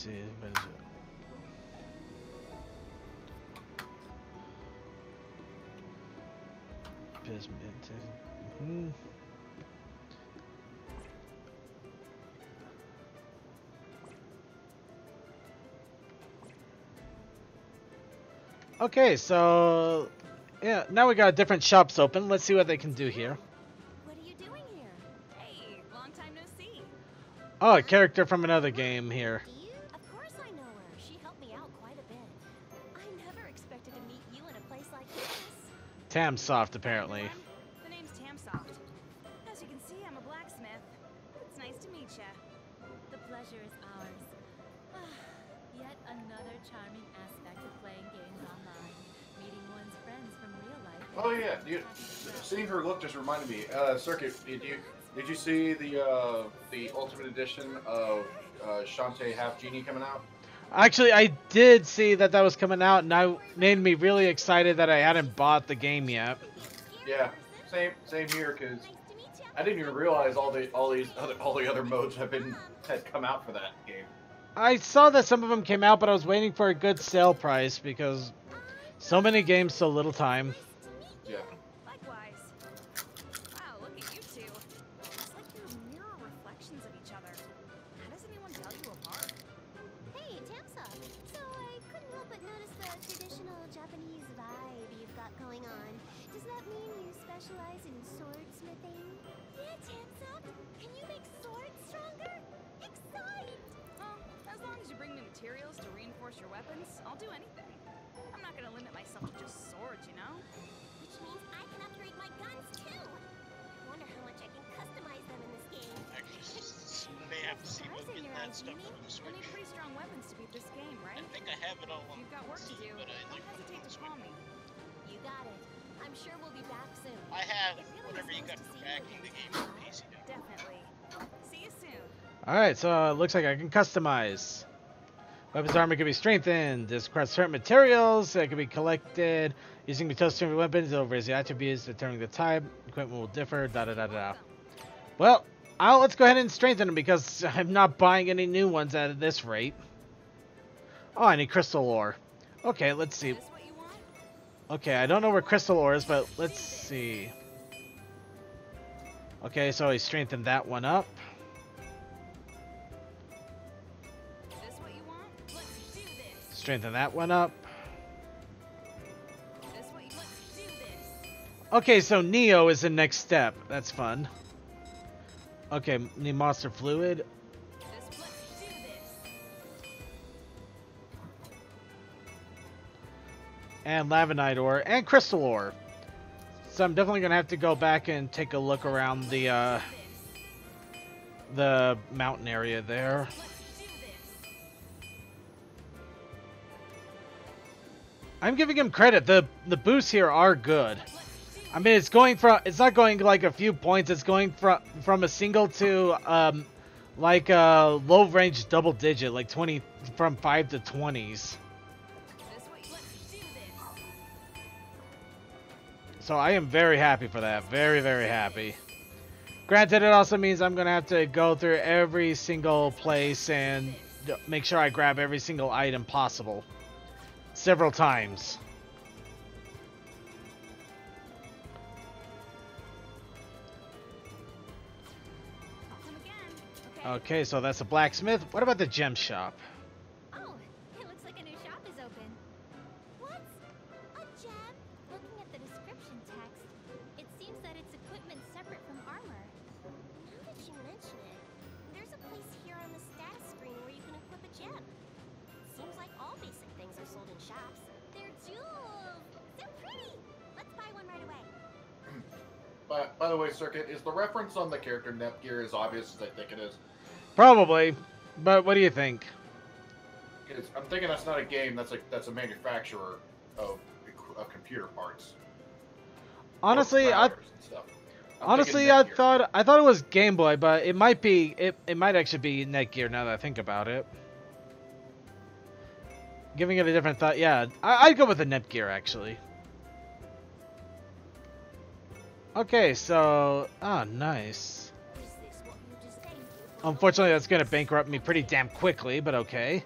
see. Okay, so yeah, now we got different shops open. Let's see what they can do here. What are you doing here? Hey, long time no see. Oh, a character from another game here. Do you? Of course I know her. She helped me out quite a bit. I never expected to meet you in a place like this. Tamsoft, apparently. The name's Tamsoft. As you can see, I'm a blacksmith. It's nice to meet you. The pleasure is ours. Yet another charming aspect of playing games online. Meeting one's friends from real life. Oh yeah, seeing her look just reminded me. Circuit, did you see the Ultimate Edition of Shantae Half Genie coming out? Actually, I did see that was coming out, and I made me really excited that I hadn't bought the game yet. Yeah, same here, because I didn't even realize all the other modes had come out for that game. I saw that some of them came out, but I was waiting for a good sale price because so many games, so little time. Yeah. Likewise. Wow, look at you two. It's like you're mirror reflections of each other. How does anyone tell you apart? Hey, Tamsa. So I couldn't help but notice the traditional Japanese vibe you've got going on. Does that mean you specialize in swordsmithing? Yeah, Tamsa. Can you make swords stronger? Excite! Well, as long as you bring me materials to reinforce your weapons, I'll do anything. I'm not gonna limit myself to just swords, you know? Which means I can upgrade my guns too. I wonder how much I can customize them in this game. Actually, they have to see about Surprising getting your that eyes, stuff Jimmy. on the You'll Switch. need pretty strong weapons to beat this game, right? I think I have it all on You've got work to do. but I Don't like hesitate to call me. You got it. I'm sure we'll be back soon. I have It really whatever is you nice got to for see you backing the again. game on PC now. Definitely. See you soon. Alright, so it looks like I can customize. Weapons armor can be strengthened. This requires certain materials that can be collected. Using materials to weapons, it'll raise the attributes, determining the type. Equipment will differ, da-da-da-da. Well, let's go ahead and strengthen them because I'm not buying any new ones at this rate. Oh, I need crystal ore. Okay, let's see. Is this what you want? Okay, I don't know where crystal ore is, but let's see. Okay, so I strengthened that one up. Is this what you want? Let's do this. Strengthen that one up. Is this what you want? Let's do this. Okay, so Neo is the next step. That's fun. Okay, need monster fluid. Let's do this. And lavanite ore and crystal ore. So I'm definitely gonna have to go back and take a look around the mountain area there. I'm giving him credit. The boosts here are good. I mean, it's not going like a few points. It's going from a single to like a low range double digit, like 20 from 5 to 20s. So I am very happy for that. Very, very happy. Granted, it also means I'm going to have to go through every single place and make sure I grab every single item possible. Several times. Okay, so that's a blacksmith. What about the gem shop? Oh, it looks like a new shop is open. What? A gem? Looking at the description text, it seems that it's equipment separate from armor. Now that you mention it, there's a place here on the status screen where you can equip a gem. Seems like all basic things are sold in shops. They're jewels! So pretty! Let's buy one right away. By the way, Circuit, is the reference on the character Nep as obvious as I think it is? Probably, but what do you think? 'Cause I'm thinking that's not a game. That's a manufacturer of computer parts. Honestly, Routers and stuff. I'm thinking I Netgear. thought it was Game Boy, but it might be it might actually be Netgear now that I think about it. Giving it a different thought, yeah, I'd go with the Netgear actually. Okay, so nice. Is this what you just thanked me for? Unfortunately, that's gonna bankrupt me pretty damn quickly, but okay.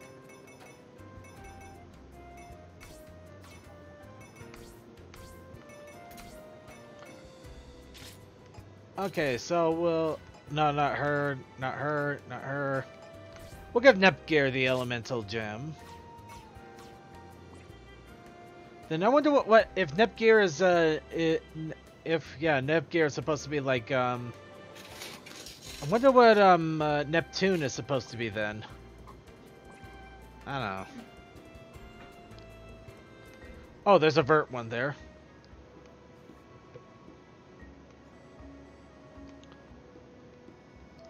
Okay, so we'll... No, not her, not her, not her. We'll give Nepgear the elemental gem. Then I wonder what if Nepgear is Nepgear is supposed to be like I wonder what Neptune is supposed to be then. I don't know. Oh, there's a vert one there.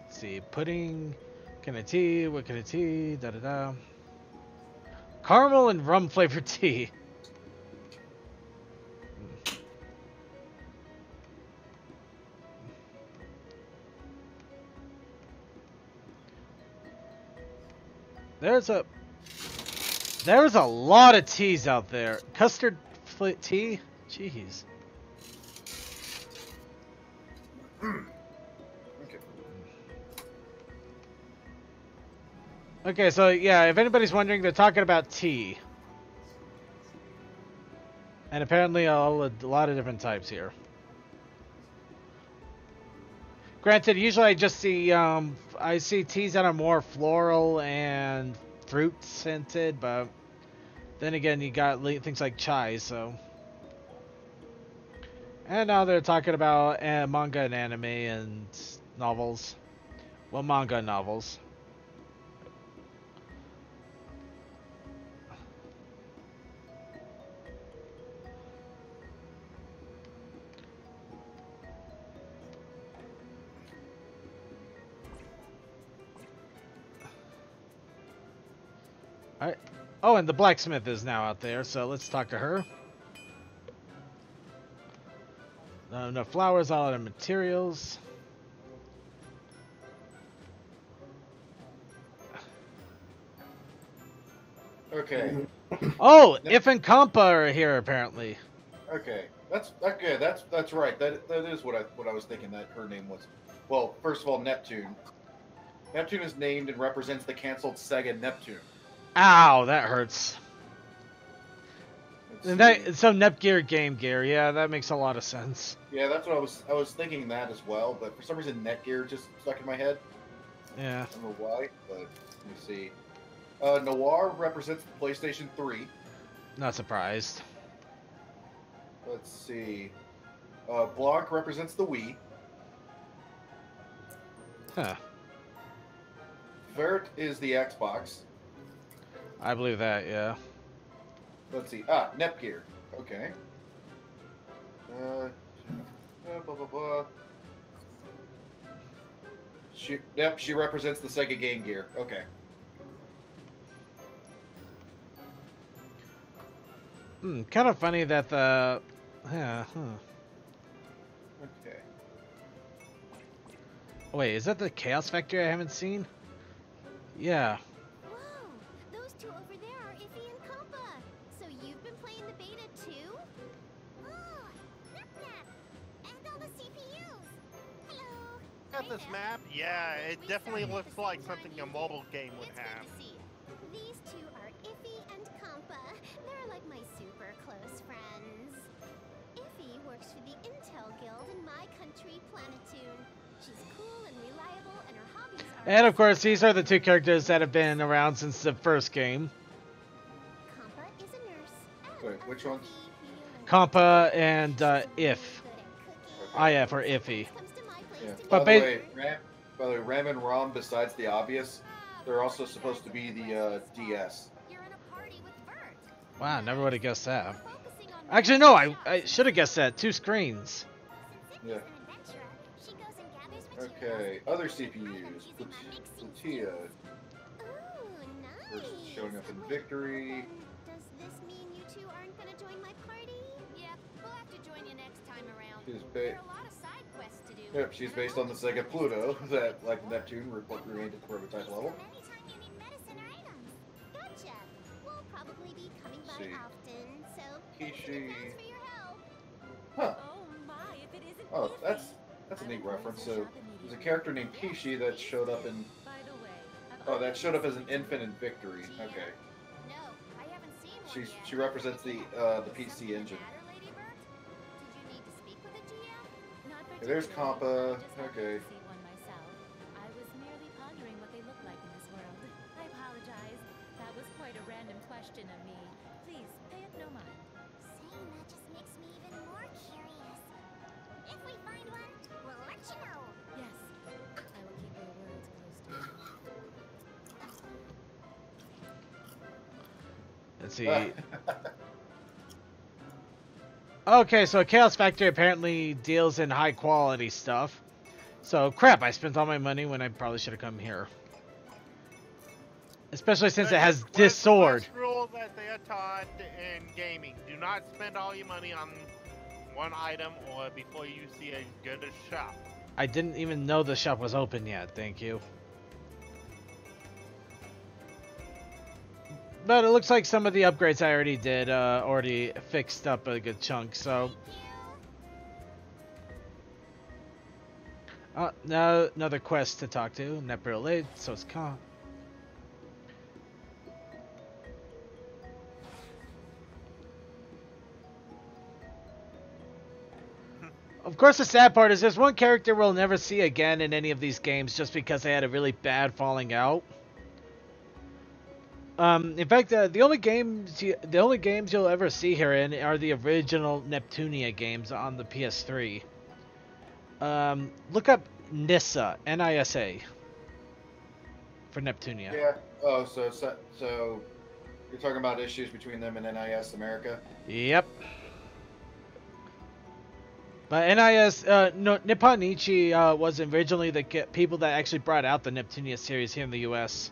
Let's see, pudding, can of tea, what kind of tea, da da da. Caramel and rum flavored tea. There's a lot of teas out there. Custard tea? Jeez. Okay, so yeah, if anybody's wondering, they're talking about tea. And apparently a lot of different types here. Granted, usually I just see I see teas that are more floral and fruit scented, but then again, you got things like chai, so. And now they're talking about manga and anime and novels. Well, manga and novels. Alright. Oh, and the blacksmith is now out there, so let's talk to her. No flowers, all other materials. Okay. Oh, If and Compa are here apparently. Okay. That's okay. That's right. That is what I was thinking that her name was. Well, first of all, Neptune. Neptune is named and represents the canceled Sega Neptune. Ow, that hurts. Let's And see. that so Nepgear Game Gear, yeah, that makes a lot of sense. Yeah, that's what I was thinking that as well, but for some reason Netgear just stuck in my head. Yeah. I don't know why, but let me see. Noir represents the PlayStation 3. Not surprised. Let's see. Blanc represents the Wii. Huh. Vert is the Xbox. I believe that, yeah. Let's see. Nepgear. Okay. Blah, blah, blah. She represents the Sega Game Gear. Okay. Kind of funny that the... Okay. Wait, is that the Chaos Factory I haven't seen? Yeah. Whoa, those two over there are Iffy and Compa. So you've been playing the beta too? Oh, Nep Nep, and all the CPUs. Hello. Got this map? Yeah, it definitely looks like something a mobile game would It's have. good to see you. These two are Iffy and Compa. They're like my super close friends. Iffy works for the Intel Guild in my country, Planetoon. She's cool and reliable, and her hobbies are. And of course, these are the two characters that have been around since the first game. Kampa is a nurse. Wait, which ones? Kampa and If. Okay. IF or Iffy. Yeah. But By the way, Ram and Rom, besides the obvious, they're also supposed to be the DS. You're in a party with Bert. Wow, never would have guessed that. Focusing on Actually, no, I should have guessed that. 2 screens. Yeah. an adventurer. She goes and gathers materials. Okay, other CPUs. Platia Ooh, nice. showing up in Victory. Does this mean you two aren't gonna join my party? Yep, we'll have to join you next time around. She's There are a lot of side quests to do. Yep, she's based on the Sega Pluto that, like Neptune, remained at prototype level. Anytime you need medicine or items. Gotcha. We'll probably be coming by See. often, so Kishi. thanks for your help. Huh. Oh my, if it isn't Oh, Iffy. that's a neat reference. So there's a character named Kishi that showed up in. By the way, Oh, that showed up as an infant in Victory. Okay. No, I haven't seen one yet. She represents the PC engine. Matter, Lady Bird? Did you need to speak with a GM? not Okay, there's particularly. Kampa. Just happened Okay. to see one myself. I was merely pondering what they look like in this world. I apologize. That was quite a random question of me. Please, pay it no mind. Saying that just makes me even more curious. If we find one, we'll let you know. Yes, I will keep your words close to me. Let's see. Okay, so Chaos Factory apparently deals in high quality stuff. So crap, I spent all my money when I probably should have come here. Especially since it has this sword. First rule that they are taught in gaming: do not spend all your money on one item or before you see a good shop. I didn't even know the shop was open yet, thank you. But it looks like some of the upgrades I already did already fixed up a good chunk, so... Now another quest to talk to. Nep Nep, so it's calm. Of course, the sad part is there's one character we'll never see again in any of these games just because they had a really bad falling out. In fact, the only games you'll ever see her in are the original Neptunia games on the PS3. Look up Nissa, N-I-S-A, for Neptunia. Yeah. Oh, so you're talking about issues between them and NIS America? Yep. But NIS, no, Nippon Ichi was originally the people that actually brought out the Neptunia series here in the U.S.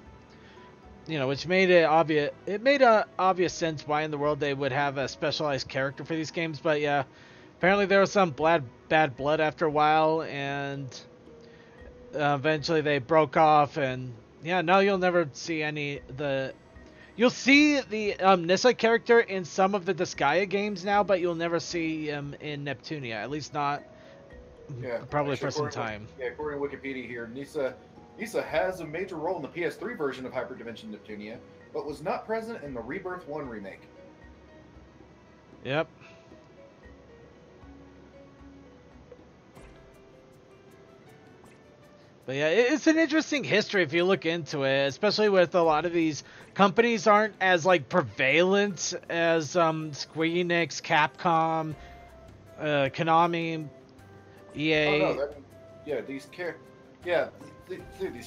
You know, which made it obvious. It made a obvious sense why in the world they would have a specialized character for these games. But yeah, apparently there was some bad blood after a while, and eventually they broke off. And yeah, now you'll never see You'll see the Nissa character in some of the Disgaea games now, but you'll never see him in Neptunia. At least not, probably actually, for some time. According to Wikipedia here, Nissa has a major role in the PS3 version of Hyperdimension Neptunia, but was not present in the Rebirth 1 remake. Yep. But yeah, it's an interesting history if you look into it, especially with a lot of these companies aren't as like prevalent as Square Enix, Capcom, Konami, EA. Oh, no, these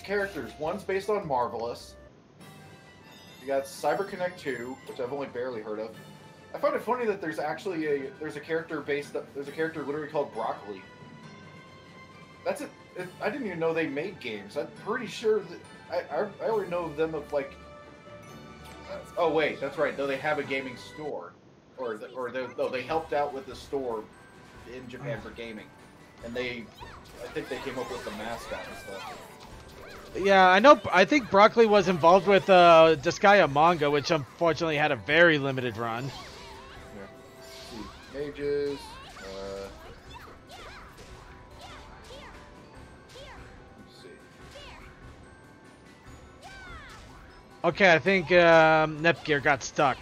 characters. One's based on Marvelous. You got CyberConnect 2, which I've only barely heard of. I find it funny that there's actually there's a character literally called Broccoli. That's it. I didn't even know they made games. I'm pretty sure that I already know of them of like. Oh wait, that's right. No, they have a gaming store, they helped out with the store in Japan for gaming, and I think they came up with the mascot and stuff. Yeah, I know. I think Broccoli was involved with Disgaea manga, which unfortunately had a very limited run. Yeah. Let's see, pages. Okay, I think Nepgear got stuck.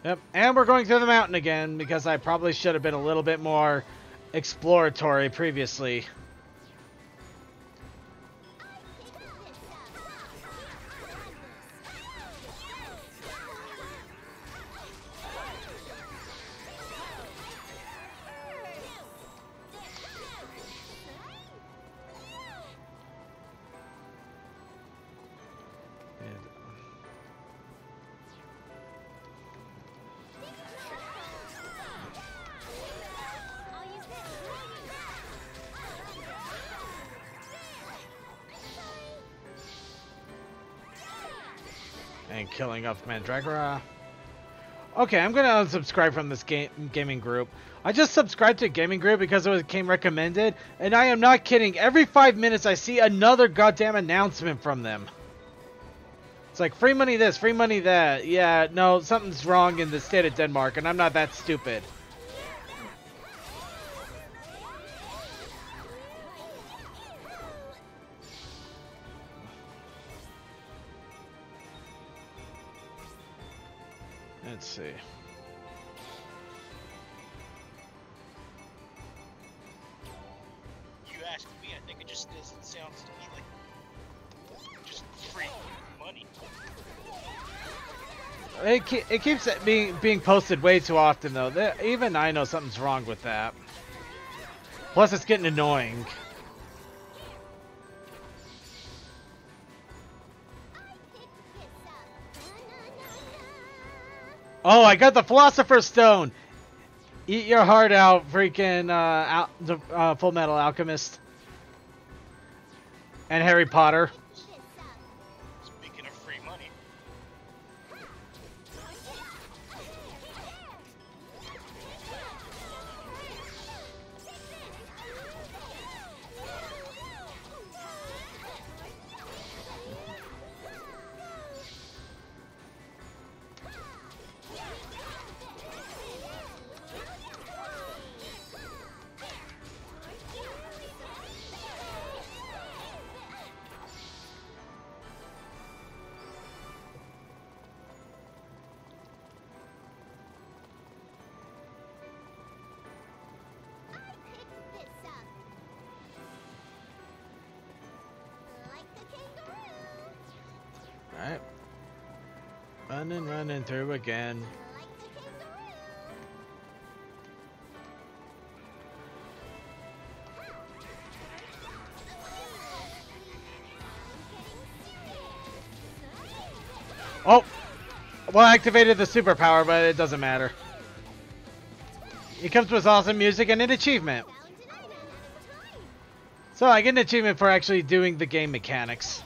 Yep, and we're going through the mountain again because I probably should have been a little bit more exploratory previously. And killing off Mandragora. Okay, I'm gonna unsubscribe from this gaming group. I just subscribed to a gaming group because it came recommended, and I am not kidding. Every 5 minutes I see another goddamn announcement from them. It's like, free money this, free money that. Yeah, no, something's wrong in the state of Denmark, and I'm not that stupid. Let's see. You asked me, I think it just doesn't sound to me like just free money. It keeps being posted way too often though. Even I know something's wrong with that. Plus it's getting annoying. Oh, I got the Philosopher's Stone! Eat your heart out, freaking Full Metal Alchemist. And Harry Potter. Speaking of free money. Alright. Running through again. Oh! Well, I activated the superpower, but it doesn't matter. It comes with awesome music and an achievement. So I get an achievement for actually doing the game mechanics.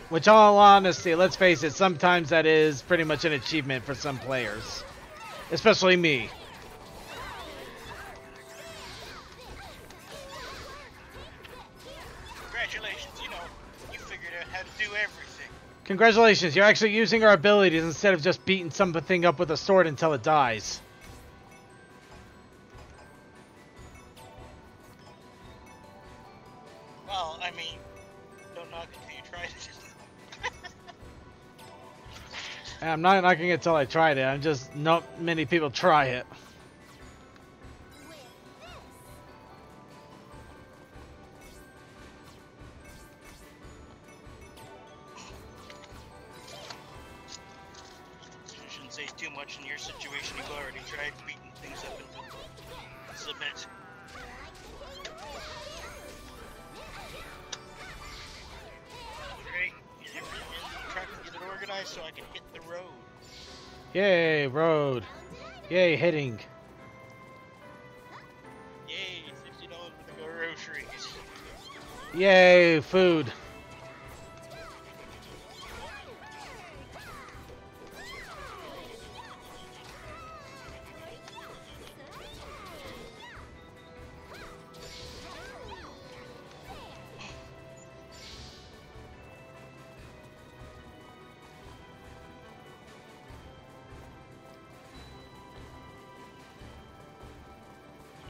Which, all honesty, let's face it, sometimes that is pretty much an achievement for some players. Especially me. Congratulations, you know, you figured out how to do everything. Congratulations, you're actually using our abilities instead of just beating something up with a sword until it dies. Well, I mean, don't knock it till you try it. I'm not knocking it till I tried it, I'm just, not many people try it. You shouldn't say too much in your situation. You've already tried beating things up into submit. Great. Try to get it organized so I can hit the road. Yay, road. Yay, hitting. Yay, $60 worth of groceries. Yay, food.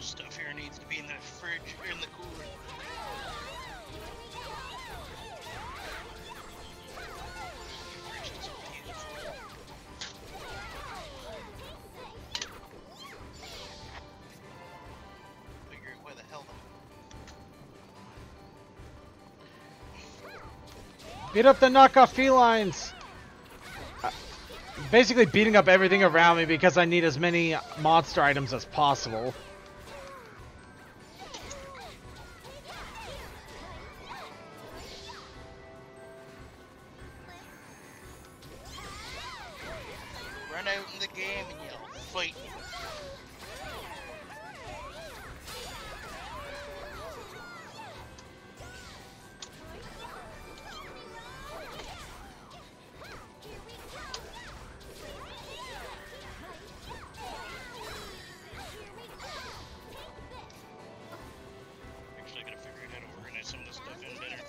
Stuff here needs to be in the fridge or in the cooler. Fridge is beautiful. Beat up the knockoff felines! Basically beating up everything around me because I need as many monster items as possible. Run out in the game and yell, fight. Actually, I gotta figure out how to organize some of this stuff in better.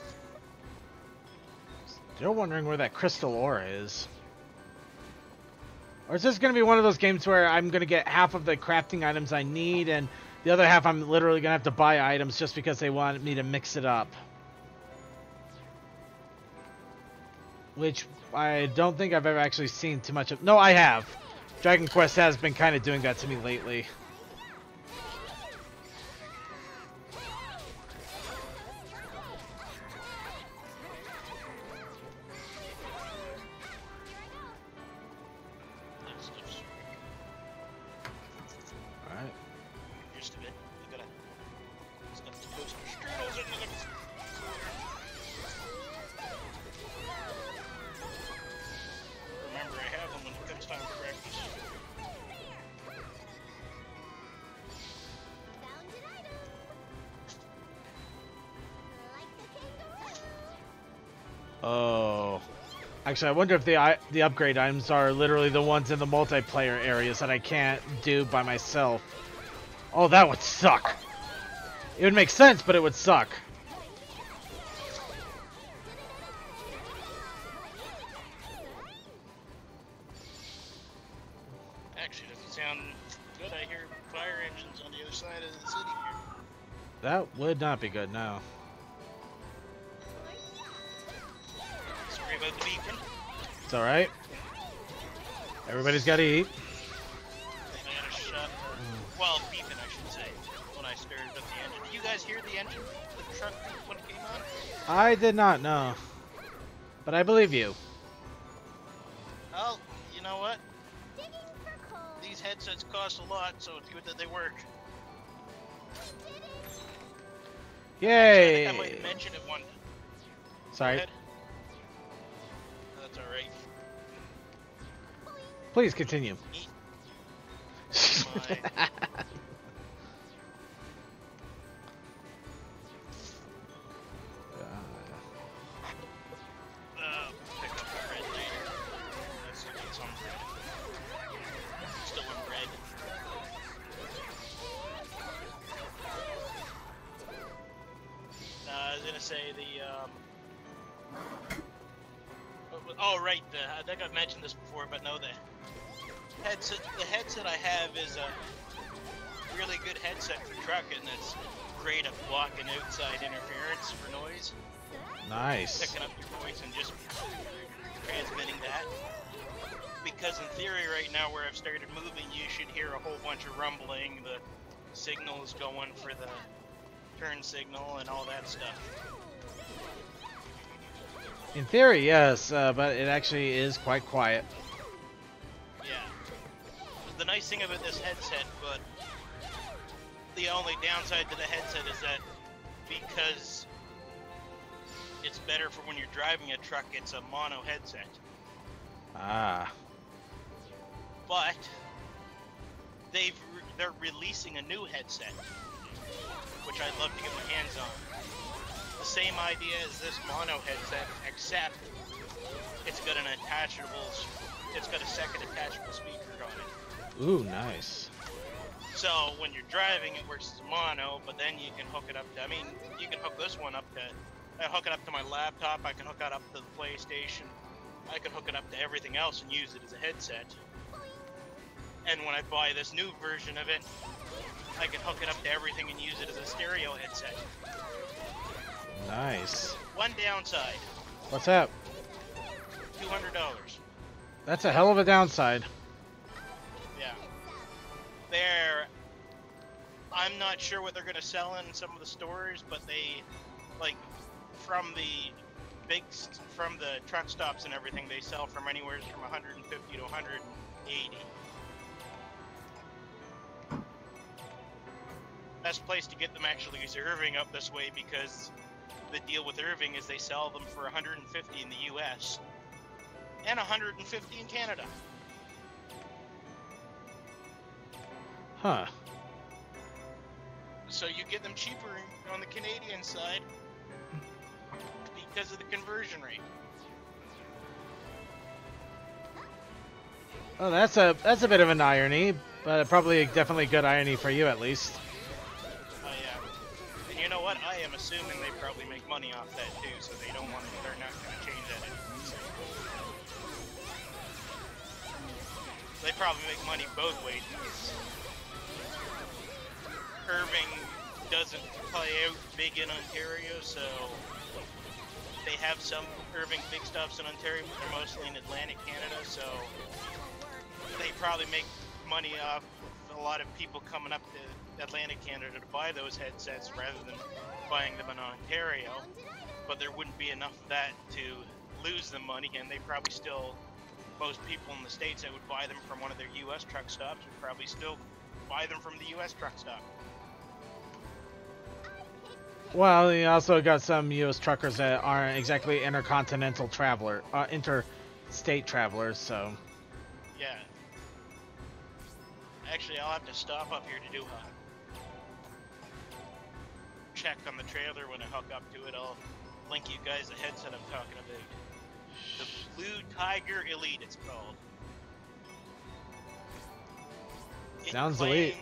Still wondering where that crystal ore is. Or is this going to be one of those games where I'm going to get half of the crafting items I need and the other half I'm literally going to have to buy items just because they want me to mix it up? Which I don't think I've ever actually seen too much of. No, I have. Dragon Quest has been kind of doing that to me lately. That stuff's Alright. used to it. You gotta stuff the toaster strudels into them. Remember, I have them when it comes time for breakfast. Found an item. Like the kangaroo. Oh. Actually, I wonder if the upgrade items are literally the ones in the multiplayer areas that I can't do by myself. Oh, that would suck. It would make sense, but it would suck. Actually, doesn't sound good. I hear fire engines on the other side of the city here. That would not be good, no. Sorry about the beeping. It's alright. Everybody's got to eat. I gotta shut. Well, beeping, I should say. When I started up the engine. Did you guys hear the engine? The truck when it came on? I did not know. But I believe you. Well, you know what? Digging for coal. These headsets cost a lot, so it's good that they work. Did it. Yay! I might have mentioned it one. Sorry. Go ahead. That's alright. Please continue. My. Pick up the bread later. Let's get some bread. Still in bread. I was gonna say oh right, I think I've mentioned this before, but no, the headset I have is a really good headset for trucking. That's great at blocking outside interference for noise. Nice. Picking up your voice and just transmitting that. Because in theory right now where I've started moving, you should hear a whole bunch of rumbling, the signals going for the turn signal and all that stuff. In theory, yes, but it actually is quite quiet. Yeah. The nice thing about this headset, but the only downside to the headset is that because it's better for when you're driving a truck, it's a mono headset. Ah. But they're releasing a new headset, which I'd love to get my hands on. The same idea as this mono headset, except it's got a second attachable speaker on it. Ooh, nice. So when you're driving, it works as a mono, but then you can hook it up to, you can hook this one up to, I hook it up to my laptop, I can hook it up to the PlayStation, I can hook it up to everything else and use it as a headset. And when I buy this new version of it, I can hook it up to everything and use it as a stereo headset. Nice. One downside, What's that? $200. That's a hell of a downside. Yeah. I'm not sure what they're going to sell in some of the stores, but they, from the from the truck stops and everything, they sell from anywhere from 150 to 180. Best place to get them actually is Irving up this way, because the deal with Irving is they sell them for 150 in the U.S. and 150 in Canada. Huh. So you get them cheaper on the Canadian side because of the conversion rate. Oh, that's a bit of an irony, but probably definitely good irony for you at least. Oh yeah. And you know what? I am assuming they probably make money off that too, so they don't want to. They're not going to change that anytime soon. They probably make money both ways. Because Irving doesn't play out big in Ontario, so they have some Irving big stuffs in Ontario, but they're mostly in Atlantic Canada, so they probably make money off a lot of people coming up to Atlantic Canada to buy those headsets rather than buying them in Ontario. But there wouldn't be enough of that to lose them money, and they probably still, most people in the States that would buy them from one of their U.S. truck stops would probably still buy them from the U.S. truck stop. Well, you also got some U.S. truckers that aren't exactly interstate travelers, so. Yeah. Actually, I'll have to stop up here to do a check on the trailer when I hook up to it. I'll link you guys the headset I'm talking about. The Blue Tiger Elite, it's called. Sounds elite.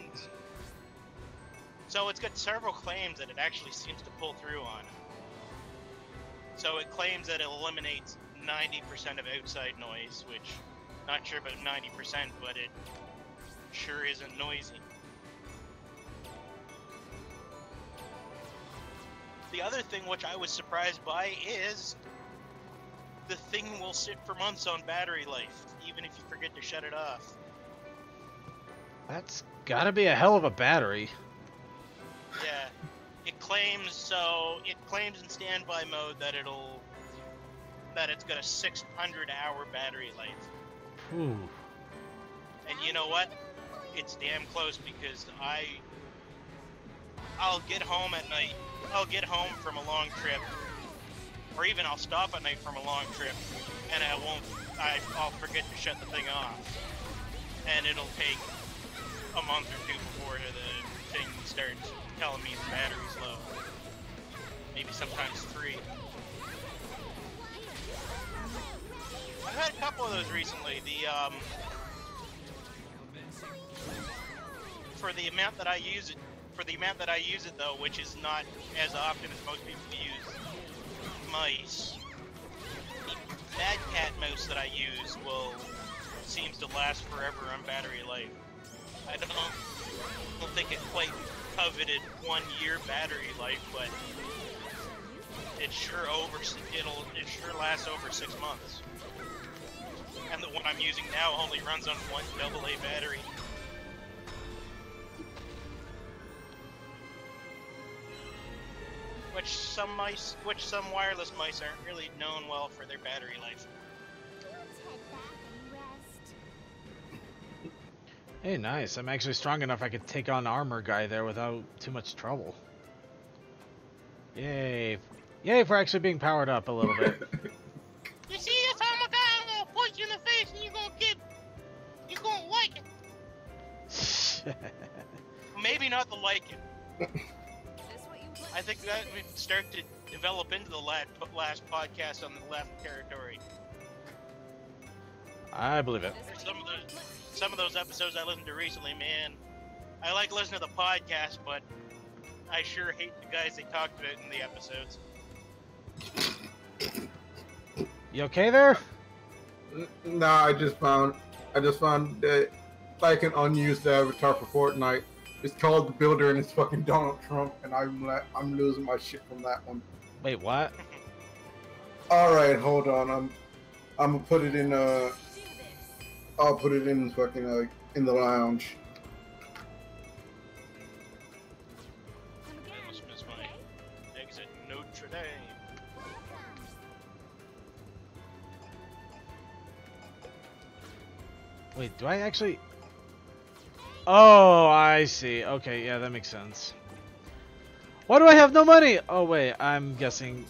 So it's got several claims that it actually seems to pull through on. So it claims that it eliminates 90% of outside noise, which, not sure about 90%, but it sure isn't noisy. The other thing which I was surprised by is the thing will sit for months on battery life, even if you forget to shut it off. That's gotta be a hell of a battery. Yeah, it claims in standby mode that it's got a 600-hour battery life. Ooh. And you know what? It's damn close, because I'll get home at night. I'll get home from a long trip, or even I'll stop at night from a long trip, and I'll forget to shut the thing off, and it'll take a month or two before the thing starts telling me the battery's low. Maybe sometimes 3. I've had a couple of those recently. For the amount that I use it though, which is not as often as most people use mice, the Mad Cat mouse that I use seems to last forever on battery life. I don't think it quite coveted 1 year battery life, but it sure lasts over 6 months. And the one I'm using now only runs on 1 AA battery. Which some wireless mice aren't really known well for their battery life. Let's head back and rest. Hey, nice. I'm actually strong enough I could take on Armor Guy there without too much trouble. Yay. Yay for actually being powered up a little bit. You see this Armor Guy, I'm gonna punch you in the face and you're gonna like it. Maybe not the like it. I think that would start to develop into the last podcast on the left territory. I believe it. Some of those episodes I listened to recently, man. I like listening to the podcast, but I sure hate the guys they talked about in the episodes. You okay there? Nah, I just found that like an unused avatar for Fortnite. It's called the Builder, and it's fucking Donald Trump, and I'm losing my shit from that one. Wait, what? All right, hold on. I'm gonna put it in I'll put it in fucking in the lounge. I almost missed my exit Notre Dame. Wait, do I actually... Oh, I see. Okay, yeah, that makes sense. Why do I have no money? Oh, wait, I'm guessing...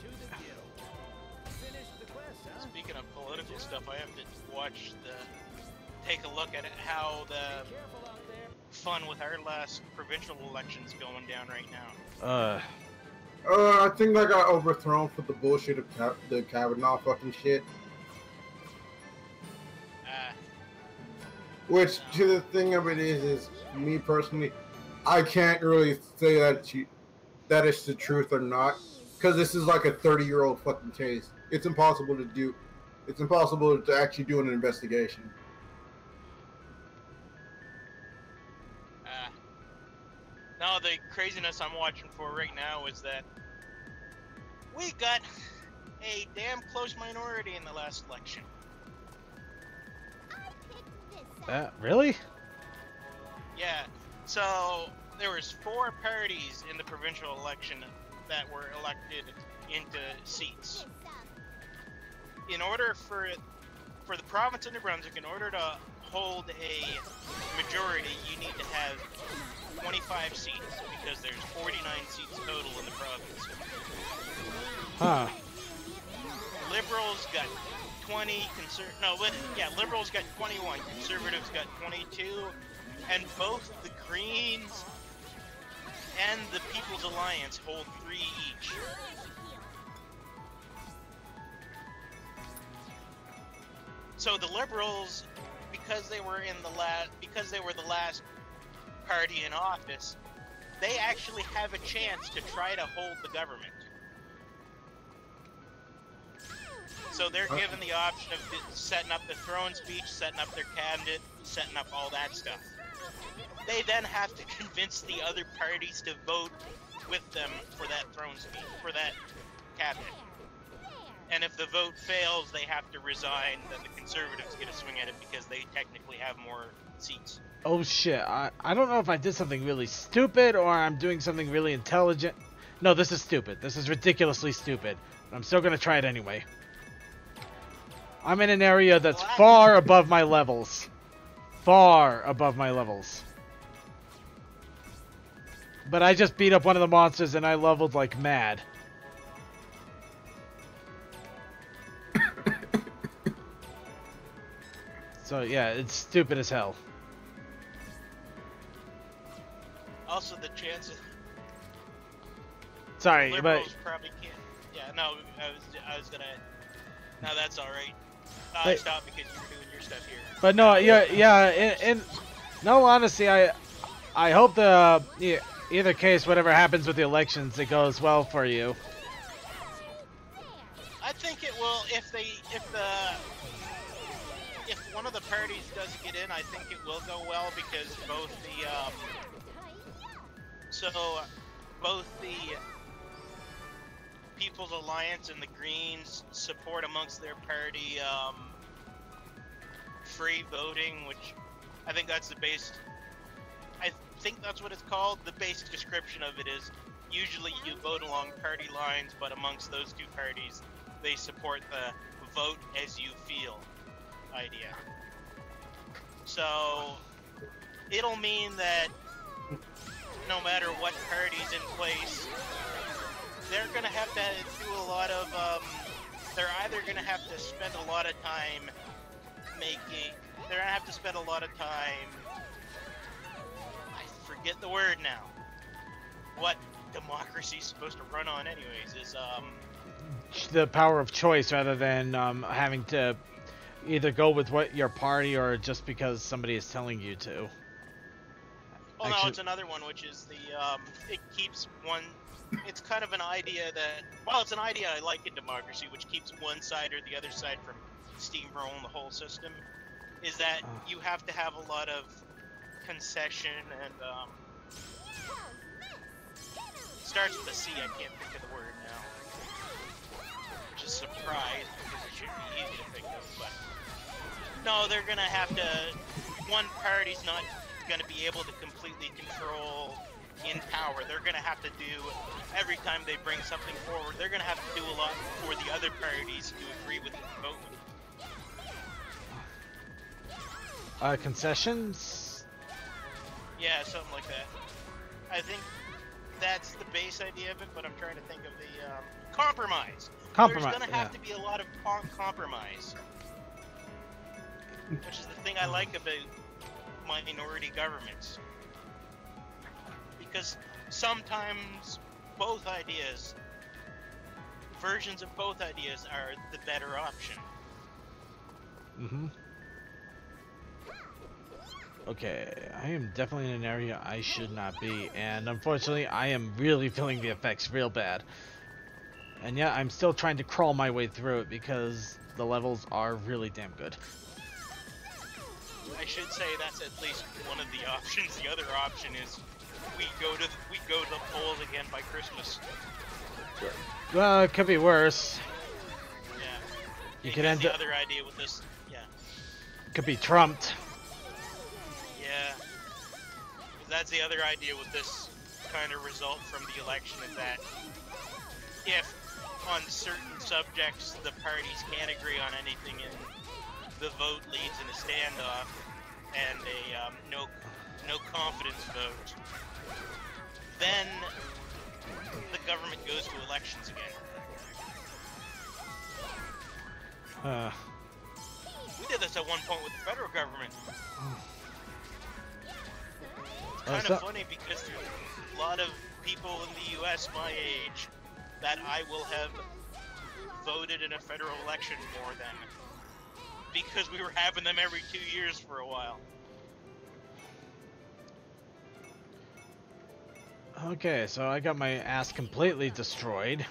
Speaking of political stuff, I have to watch take a look at how the fun with our last provincial election's going down right now. I think I got overthrown for the bullshit of the Kavanaugh fucking shit. Which, to the thing of it is me personally, I can't really say that it's the truth or not, because this is like a 30-year-old fucking case. It's impossible to do. It's impossible to actually do an investigation. No, the craziness I'm watching for right now is that we got a damn close minority in the last election. Really? Yeah. So there was 4 parties in the provincial election that were elected into seats. In order for the province of New Brunswick, in order to hold a majority, you need to have 25 seats, because there's 49 seats total in the province. Huh. Liberals got 20, Liberals got 21, Conservatives got 22, and both the Greens and the People's Alliance hold 3 each. So the Liberals, because they were the last party in office, they actually have a chance to try to hold the government. So they're given the option of setting up the throne speech, setting up their cabinet, setting up all that stuff. They then have to convince the other parties to vote with them for that throne speech, for that cabinet. And if the vote fails, they have to resign. Then the Conservatives get a swing at it because they technically have more seats. Oh shit, I don't know if I did something really stupid or I'm doing something really intelligent. No, this is stupid. This is ridiculously stupid. But I'm still gonna try it anyway. I'm in an area that's far above my levels. Far above my levels. But I just beat up one of the monsters and I leveled like mad. So yeah, it's stupid as hell. Also, the chances. Sorry, Liberals but probably can't. Yeah, no, I was gonna. No, that's all right. No, I stopped because you were doing your stuff here. But no, yeah. In no honesty, I hope either case, whatever happens with the elections, it goes well for you. I think it will if one of the parties doesn't get in. I think it will go well because both the People's Alliance and the Greens support amongst their party free voting, which I think that's the base. I think that's what it's called. The basic description of it is usually you vote along party lines, but amongst those two parties, they support the vote as you feel idea. So it'll mean that no matter what party's in place, they're gonna have to do a lot of they're either gonna have to spend a lot of time I forget the word now. What democracy's supposed to run on anyways is the power of choice rather than having to either go with what your party or just because somebody is telling you to. Well, no, it's another one, which is it keeps one. It's kind of an idea it's an idea I like in democracy, which keeps one side or the other side from steamrolling the whole system. Is that you have to have a lot of concession and starts with a C. I can't think of the word now. Which is surprise because it should be easy to think of, but no, they're gonna have to. One party's not gonna be able to completely control in power. They're gonna have to do every time they bring something forward. They're gonna have to do a lot for the other parties to agree with it and vote with it. Concessions? Yeah, something like that. I think that's the base idea of it, but I'm trying to think of the compromise. Compromise, There's gonna have to be a lot of compromise, which is the thing I like about minority governments, because sometimes both ideas, versions of both ideas, are the better option. Mm-hmm. Okay, I am definitely in an area I should not be, and unfortunately I am really feeling the effects real bad. And yeah, I'm still trying to crawl my way through it because the levels are really damn good. I should say that's at least one of the options. The other option is we go to the polls again by Christmas. Well, it could be worse. Yeah. You could end the up. other idea with this. Yeah. Could be trumped. Yeah. That's the other idea with this kind of result from the election, is that if on certain subjects the parties can't agree on anything and the vote leads in a standoff and a no confidence vote, then the government goes to elections again. We did this at one point with the federal government. It's kind of funny because there's a lot of people in the US my age that I will have voted in a federal election more than, because we were having them every 2 years for a while. Okay, so I got my ass completely destroyed.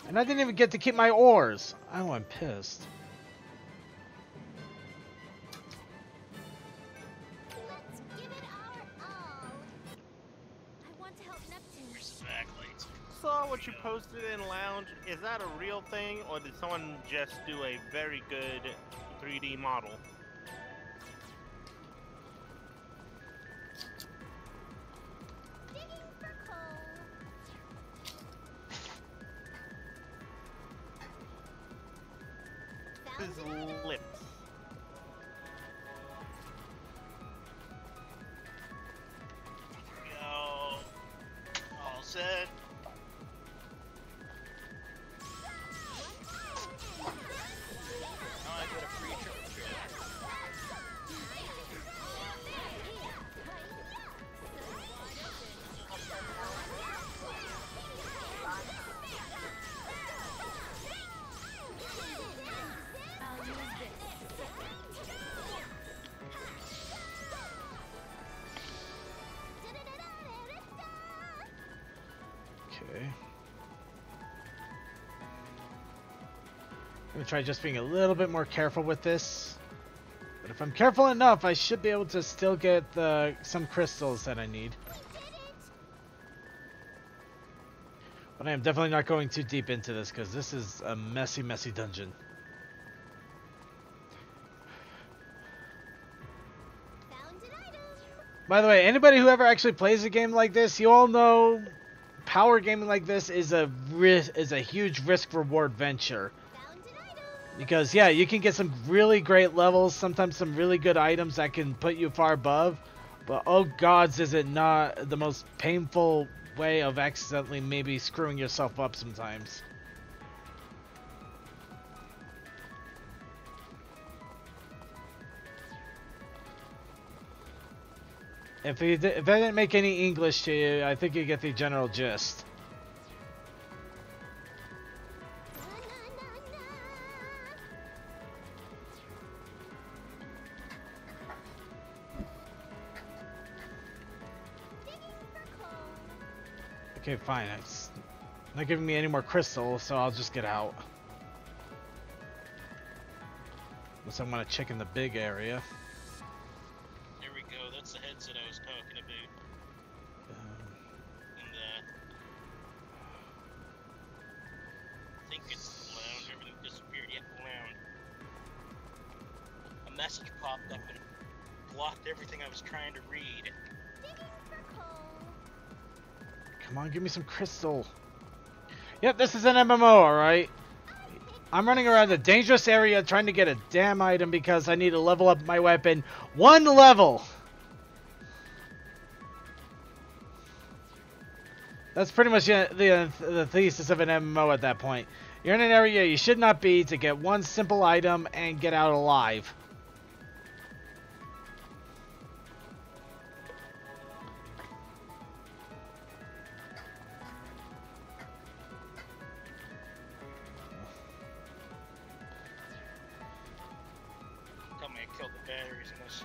And I didn't even get to keep my ores. Oh, I'm pissed. Let's give it our all. I want to help Neptune. Here's the backlights. Saw what you posted in Lounge. Is that a real thing, or did someone just do a very good 3D model? Digging for coal. Found His an item. lips. Go. All set. Now I get a free triple trip. I'll use this. Okay. I'm gonna try just being a little bit more careful with this. But if I'm careful enough, I should be able to still get some crystals that I need. But I am definitely not going too deep into this because this is a messy, messy dungeon. Found an item. By the way, anybody who ever actually plays a game like this, you all know power gaming like this is a huge risk-reward venture. Found an item. Because yeah, you can get some really great levels, sometimes some really good items that can put you far above. But oh gods, is it not the most painful way of accidentally maybe screwing yourself up sometimes. If I didn't make any English to you, I think you get the general gist. Okay, fine. It's not giving me any more crystals, so I'll just get out. Unless I want to check in the big area. There we go. That's the headset I was talking about. And I think it's lounge. Everything disappeared. Yep, lounge. A message popped up and blocked everything I was trying to read. Come on, give me some crystal. Yep, this is an MMO, alright? I'm running around a dangerous area trying to get a damn item because I need to level up my weapon 1 level. That's pretty much the thesis of an MMO at that point. You're in an area you should not be to get one simple item and get out alive. Tell me I killed the batteries in this.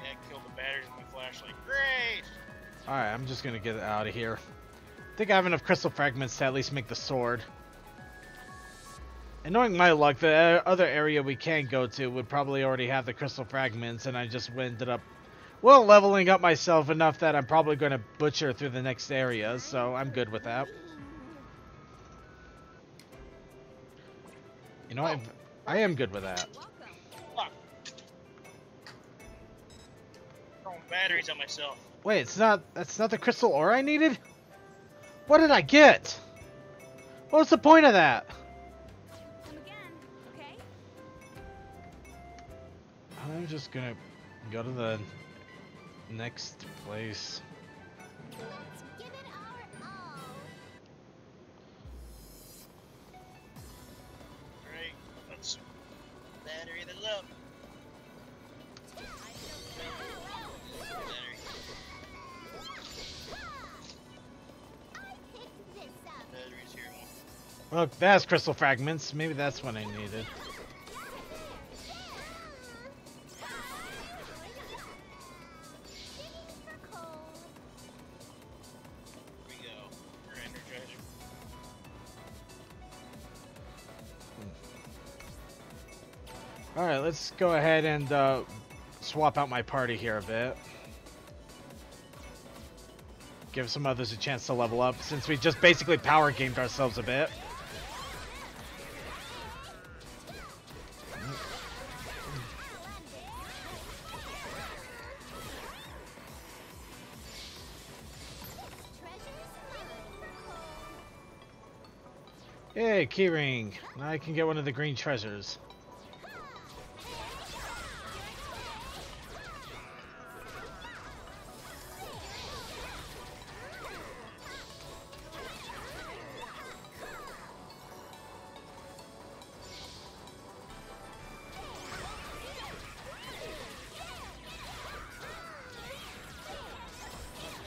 Yeah, I killed the batteries in my flashlight. Great! Alright, I'm just gonna get out of here. I think I have enough crystal fragments to at least make the sword. And knowing my luck, the other area we can go to would probably already have the crystal fragments, and I just ended up, well, leveling up myself enough that I'm probably going to butcher through the next area, so I'm good with that. You know, I am good with that. Fuck. Throwing batteries on myself. Wait, that's not the crystal ore I needed? What did I get? What was the point of that? Come again, okay? I'm just gonna go to the next place. Let's give it our all. Alright, let's battery this up. Battery. I picked this up. Batteries here. Well, that's crystal fragments. Maybe that's what I needed. For coal. Here we go. For energizer. Alright, let's go ahead and swap out my party here a bit. Give some others a chance to level up, since we just basically power gamed ourselves a bit. Hey, keyring. Now I can get one of the green treasures.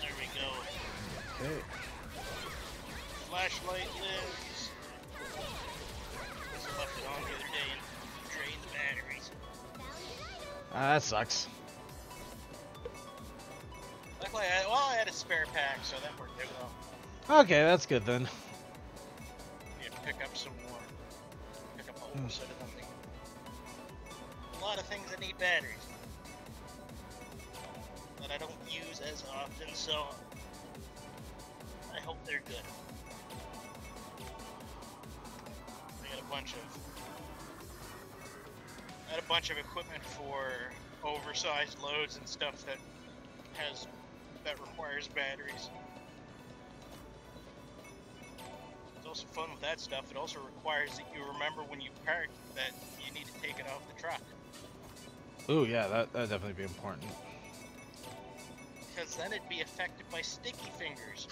There we go. Okay. Flashlight lives. I left it on the other day and drained the batteries. That sucks. Luckily, I had a spare pack, so that worked out well. Okay, that's good then. You have to pick up some more. Pick up a whole set of nothing. A lot of things that need batteries. That I don't use as often, so I hope they're good. I got a bunch of equipment for oversized loads and stuff that requires batteries. It's also fun with that stuff. It also requires that you remember when you park that you need to take it off the truck. Ooh, yeah, that'd definitely be important. Because then it'd be affected by sticky fingers.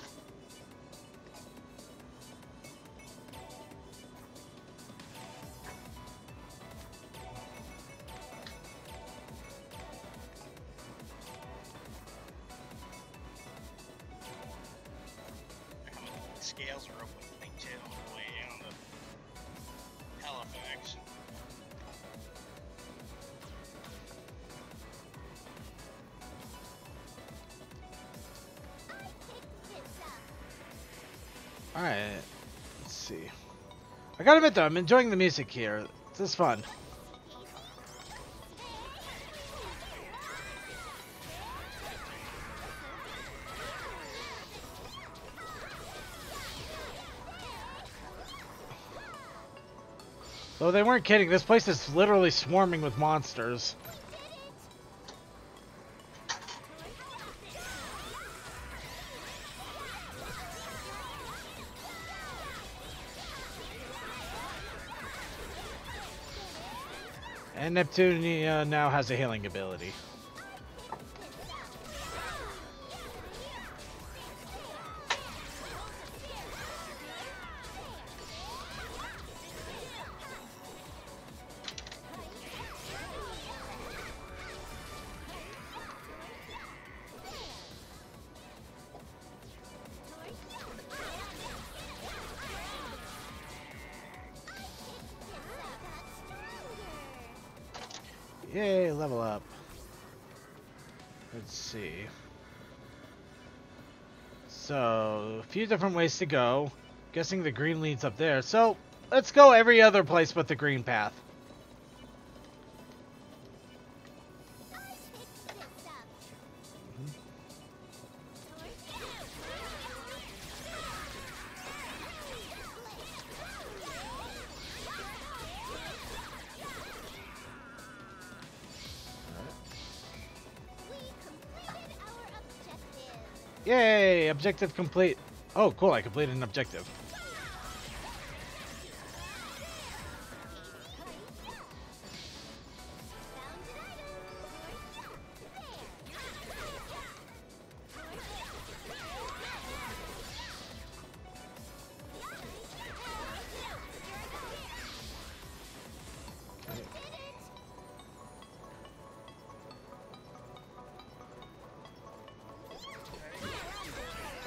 The scales are open to me too, on the way down to Halifax. Alright, let's see. I gotta admit though, I'm enjoying the music here. This is fun. Though they weren't kidding, this place is literally swarming with monsters. And Neptunia now has a healing ability. Yay, level up. Let's see. So, a few different ways to go. Guessing the green leads up there. So, let's go every other place but the green path. Yay! Objective complete. Oh, cool. I completed an objective.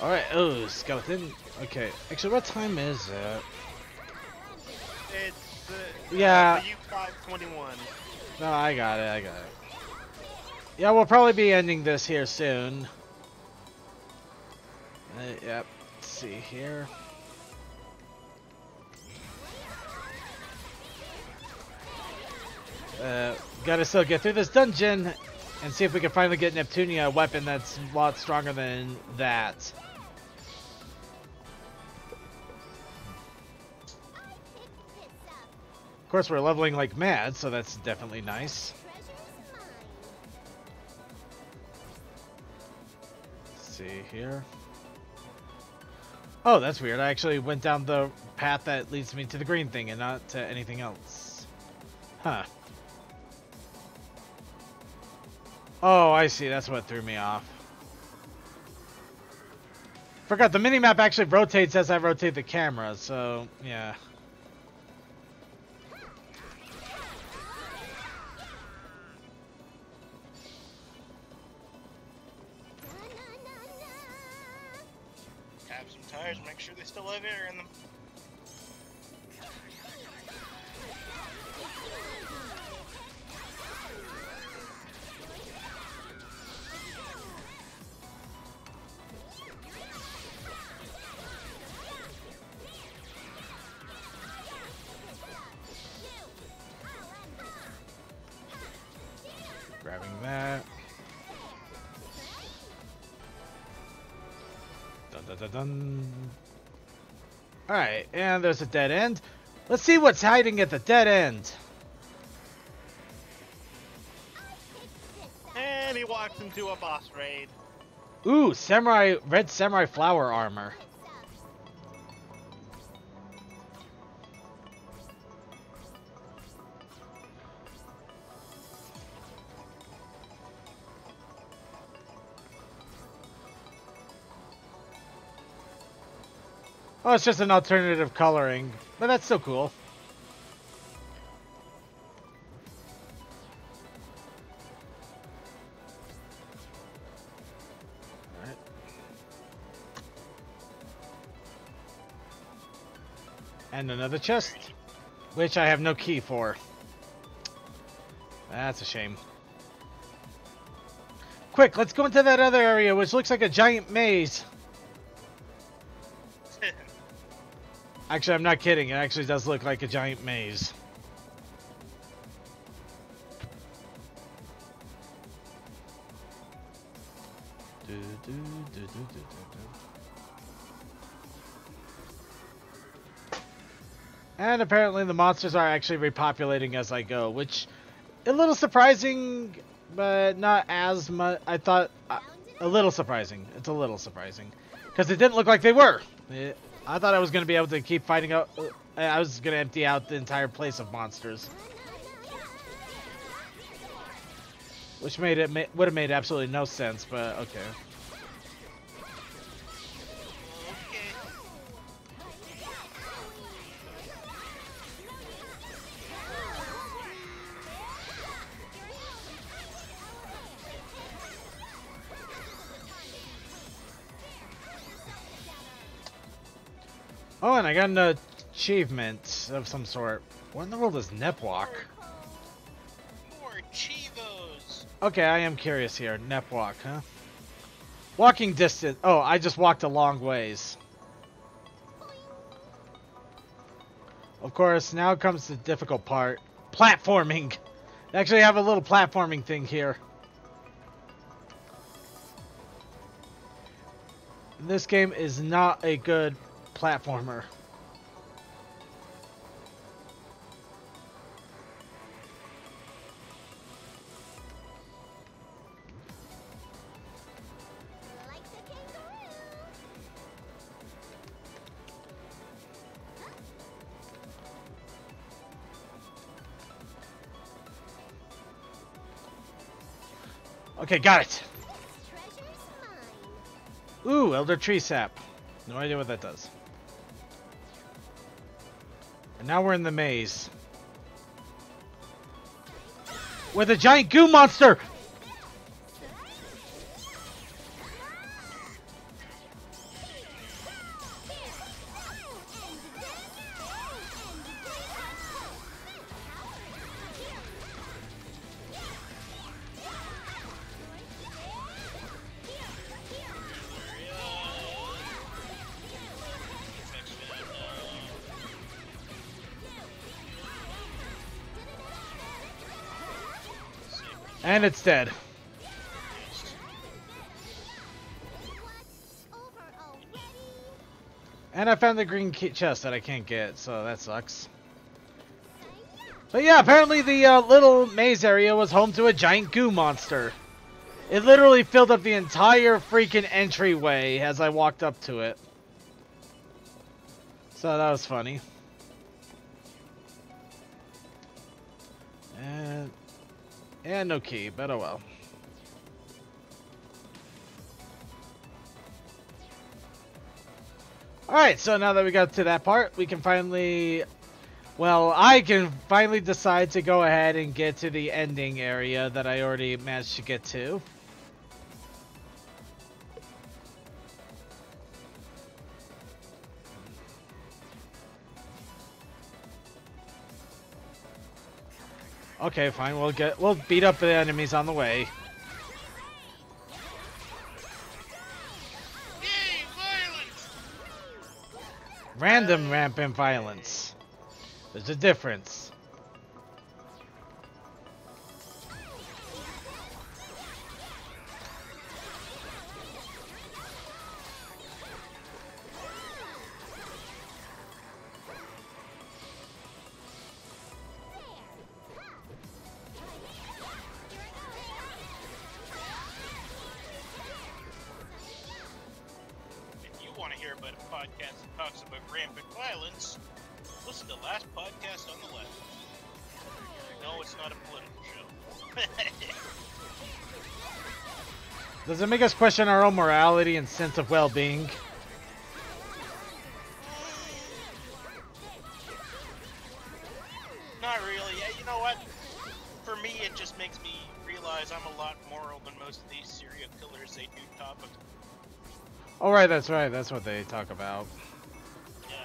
Alright, oh, skeleton. Okay, actually, what time is it? It's Yeah. the U521. No, I got it, Yeah, we'll probably be ending this here soon. Yep, let's see here. Gotta still get through this dungeon and see if we can finally get Neptunia a weapon that's a lot stronger than that. Of course, we're leveling like mad, so that's definitely nice. Let's see here. Oh, that's weird. I actually went down the path that leads me to the green thing and not to anything else. Huh. Oh, I see. That's what threw me off. Forgot, the minimap actually rotates as I rotate the camera, so, yeah. Tap some tires, make sure they still have air in them. Grabbing that. Dun dun dun dun. Alright, and there's a dead end. Let's see what's hiding at the dead end. And he walks into a boss raid. Ooh, red samurai flower armor. Oh, it's just an alternative coloring, but that's still cool. Alright. And another chest, which I have no key for. That's a shame. Quick, let's go into that other area, which looks like a giant maze. Actually, I'm not kidding. It actually does look like a giant maze. And apparently the monsters are actually repopulating as I go, which a little surprising, but not as much. I thought a little surprising. It's a little surprising because it didn't look like they were. I thought I was going to be able to keep fighting out. I was going to empty out the entire place of monsters. Which made it would have made absolutely no sense, but okay. Oh, and I got an achievement of some sort. What in the world is Nep Walk? More Chivos. Okay, I am curious here. Nep Walk, huh? Walking distance. Oh, I just walked a long ways. Of course, now comes the difficult part. Platforming. They actually have a little platforming thing here. This game is not a good platformer. Like the kangaroo. Okay, got it. Treasure's mine. Ooh, Elder Tree Sap. No idea what that does. And now we're in the maze. With a giant goo monster! And it's dead. What's over already? And I found the green chest that I can't get, so that sucks. But yeah, apparently the little maze area was home to a giant goo monster. It literally filled up the entire freaking entryway as I walked up to it. So that was funny. And no key, but oh well. Alright, so now that we got to that part, we can finally... Well, I can finally decide to go ahead and get to the ending area that I already managed to get to. Okay, fine. We'll beat up the enemies on the way. Yay, violence! Random rampant violence. There's a difference. If you want to hear about a podcast that talks about rampant violence, listen to last podcast on the left. No, it's not a political show. Does it make us question our own morality and sense of well-being? Not really. Yeah, you know what? For me, it just makes me realize I'm a lot moral than most of these serial killers they do topic. Oh, right, that's right. That's what they talk about. Yeah.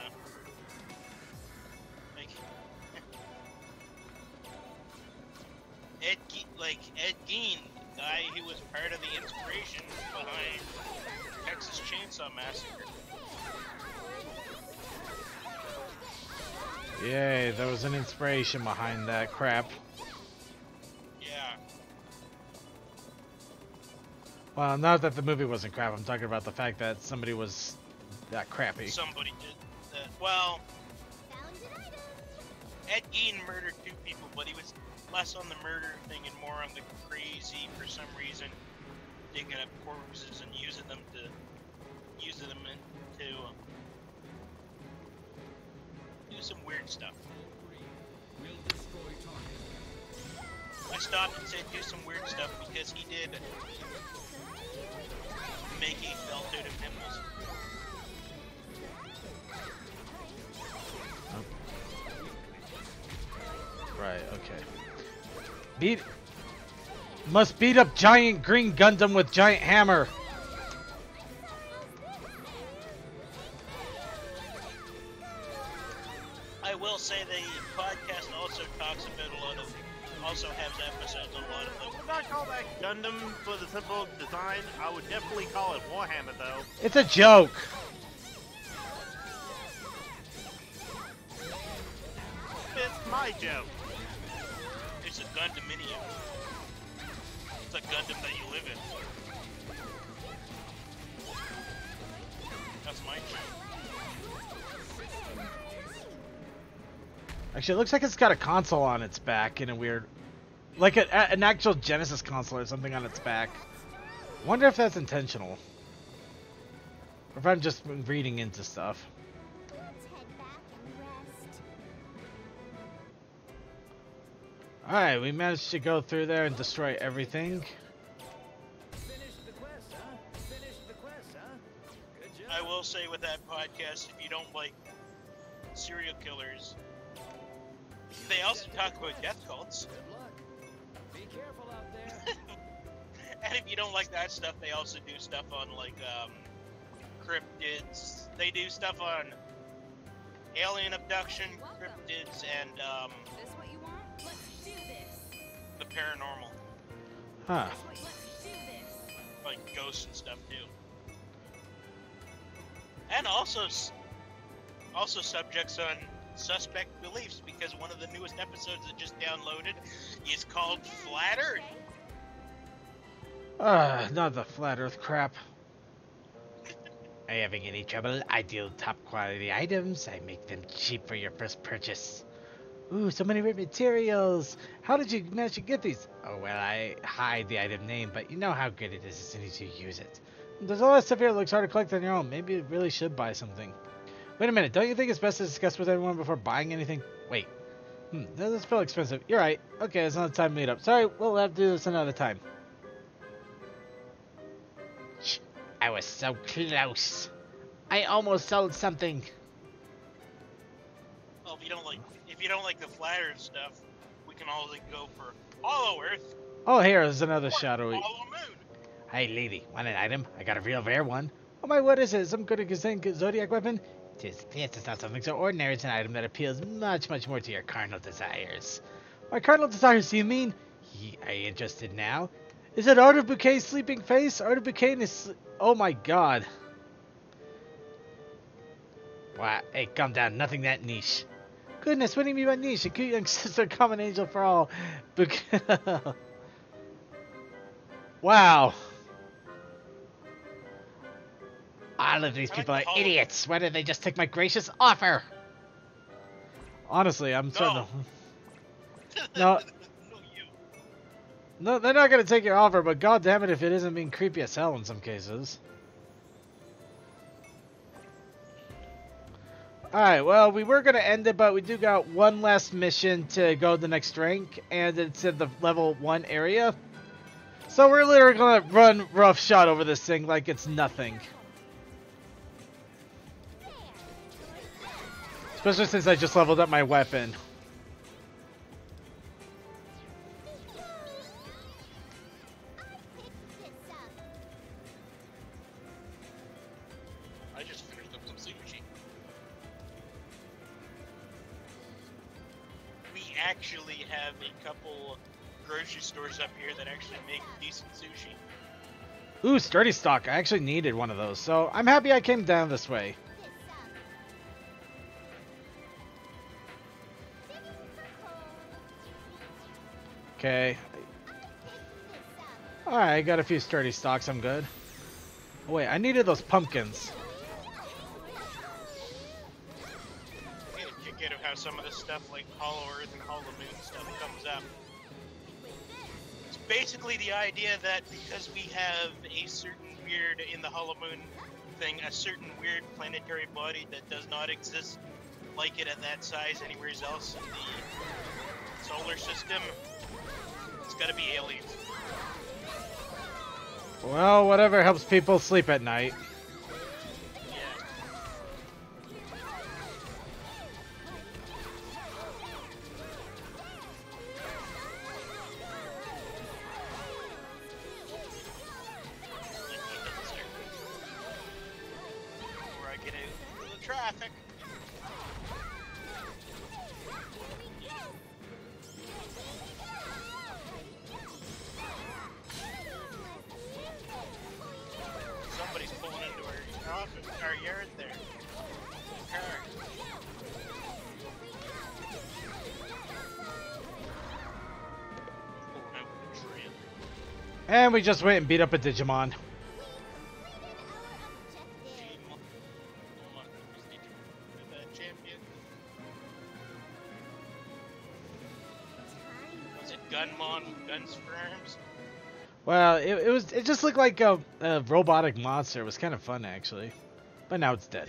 Like, Ed Gein, the guy who was part of the inspiration behind Texas Chainsaw Massacre. Yay, there was an inspiration behind that crap. Yeah. Well, not that the movie wasn't crap. I'm talking about the fact that somebody was that crappy. Somebody did that. Well, Found an item. Ed Gein murdered 2 people, but he was less on the murder thing and more on the crazy, for some reason, digging up corpses and using them to do some weird stuff. I stopped and said do some weird stuff because he did make a felt out of nipples. Right, okay. Must beat up giant green Gundam with giant hammer. I will say the podcast also talks about a lot of, also has episodes on a lot of I them. would not call that Gundam for the simple design. I would definitely call it Warhammer, though. It's a joke. It's my joke. It's a Gundaminium. It's a Gundam that you live in. That's my joke. Actually, it looks like it's got a console on its back in a weird... Like an actual Genesis console or something on its back. Wonder if that's intentional. Or if I'm just reading into stuff. Let's head back and rest. Alright, we managed to go through there and destroy everything. Finish the quest, huh? Finish the quest, huh? Good job. I will say with that podcast, if you don't like serial killers, they also talk about death cults. Good luck. Be careful out there. And if you don't like that stuff, they also do stuff on like cryptids. They do stuff on alien abduction, cryptids, and This what you want? Let's do this. the paranormal, Huh. Let's do this. like ghosts and stuff too. And also subjects on suspect beliefs, because one of the newest episodes that just downloaded is called Flat Earth. Not the flat earth crap. Are you having any trouble? I deal top quality items. I make them cheap for your first purchase. Ooh, so many rare materials. How did you manage to get these? Oh, well, I hide the item name, but you know how good it is as soon as you use it. There's a lot of stuff here that looks hard to collect on your own. Maybe you really should buy something. Wait a minute, don't you think it's best to discuss with everyone before buying anything? Wait. This feels expensive. You're right. Okay, it's not time to meet up. Sorry, we'll have to do this another time. I was so close. I almost sold something. Well, if you don't like the Flat Earth stuff, we can always go for Hollow Earth Oh, here's another or shadowy. Hollow Moon. Hey, lady, want an item? I got a real rare one. Oh my, what is it? Some good Zodiac weapon? It's not something so ordinary. It's an item that appeals much, much more to your carnal desires. My carnal desires, do you mean? Are you interested now? Is it Art of Bouquet's sleeping face? Art of Bouquet is... Oh my god. Wow, hey, calm down. Nothing that niche. Goodness, what do you mean by niche? A cute young sister, common angel for all. Wow. All of these people are idiots. Why did they just take my gracious offer? Honestly, I'm starting to... No. No, they're not gonna take your offer, but god damn it if it isn't being creepy as hell in some cases. Alright, well, we were gonna end it, but we do got one last mission to go to the next rank, and it's in the level 1 area. So we're literally gonna run roughshod over this thing like it's nothing. Especially since I just leveled up my weapon. I just finished up some sushi. We actually have a couple grocery stores up here that actually make decent sushi. Ooh, sturdy stock. I actually needed one of those, so I'm happy I came down this way. Okay. Alright, I got a few sturdy stocks. I'm good. Oh, wait, I needed those pumpkins. I get a kick out of how some of this stuff like Hollow Earth and Hollow Moon stuff comes up. It's basically the idea that because we have a certain weird, in the Hollow Moon thing, a certain weird planetary body that does not exist like it at that size anywhere else in the solar system, It's gotta be aliens. Well, whatever helps people sleep at night. Yeah. Before I get into the traffic. Somebody's pulling into our yard there. Car. Pulling out with a trailer. And we just went and beat up a Digimon. Was it Gunmon with guns for arms? Well, it just looked like a robotic monster. It was kind of fun actually, but now it's dead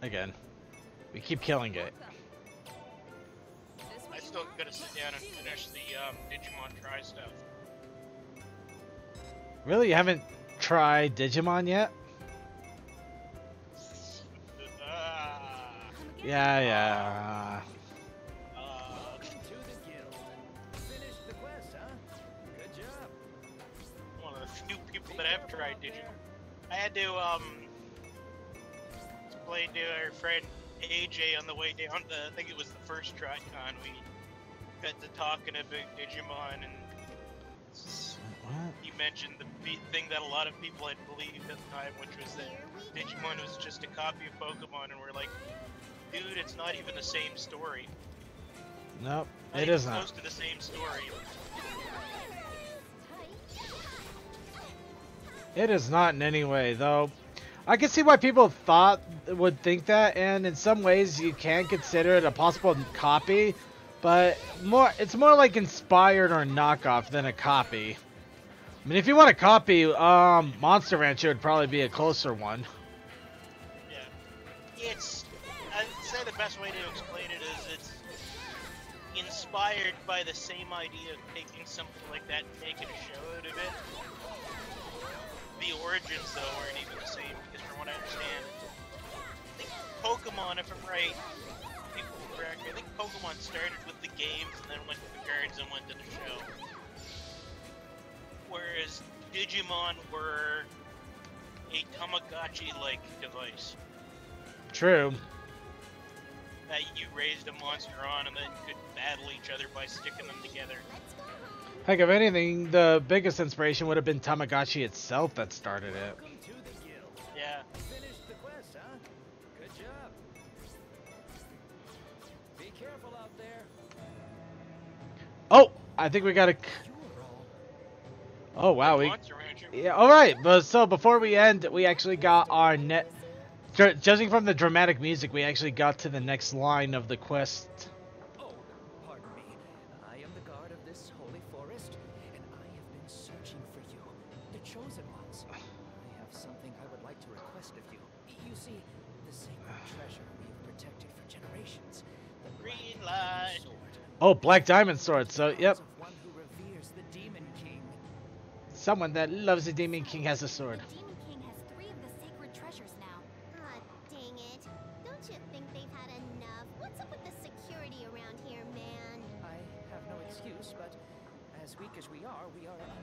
again. We keep killing it. I still gotta sit down and finish the Digimon Try stuff. Really, you haven't tried Digimon yet? Yeah. Welcome to the guild. Finish the quest, huh? Good job. One of the few people that have tried Digimon. I had to explain to our friend AJ on the way down to, I think it was the first TriCon, we got to talking about Digimon, and What? he mentioned the thing that a lot of people had believed at the time, which was that Digimon was just a copy of Pokemon, and we're like, dude, it's not even the same story. Nope, Not it even is not. close to the same story. It is not in any way, though. I can see why people would think that, and in some ways you can consider it a possible copy, but it's more like inspired or knockoff than a copy. I mean, if you want a copy, Monster Rancher would probably be a closer one. Yeah. I'd say the best way to explain it is it's inspired by the same idea of taking something like that and making a show out of it. The origins, though, aren't even the same, because from what I understand, I think Pokemon, if I'm right, people correct me, I think Pokemon started with the games and then went to the cards and went to the show. Whereas Digimon were a Tamagotchi-like device True. that you raised a monster on and then could battle each other by sticking them together. Heck, if anything, the biggest inspiration would have been Tamagotchi itself that started it. Welcome to the guild. Yeah. Finish the quest, huh? Good job. Be careful out there. Oh, I think we got a... Oh, wow. Monster Rancher. Yeah, alright, but so before we end, we actually got our judging from the dramatic music, we actually got to the next line of the quest. Oh, pardon me. I am the guard of this holy forest, and I have been searching for you, the chosen ones. I have something I would like to request of you. You see, the sacred treasure we have protected for generations. The Green Black light. Sword. Oh, Black Diamond Sword, so, yep. Of one who reveres the Demon King. Someone that loves the Demon King has a sword. The Demon King has 3 of the sacred treasures now. Ah, dang it. Don't you think they've had enough? What's up with the security around here, man? I have no excuse, but as weak as we are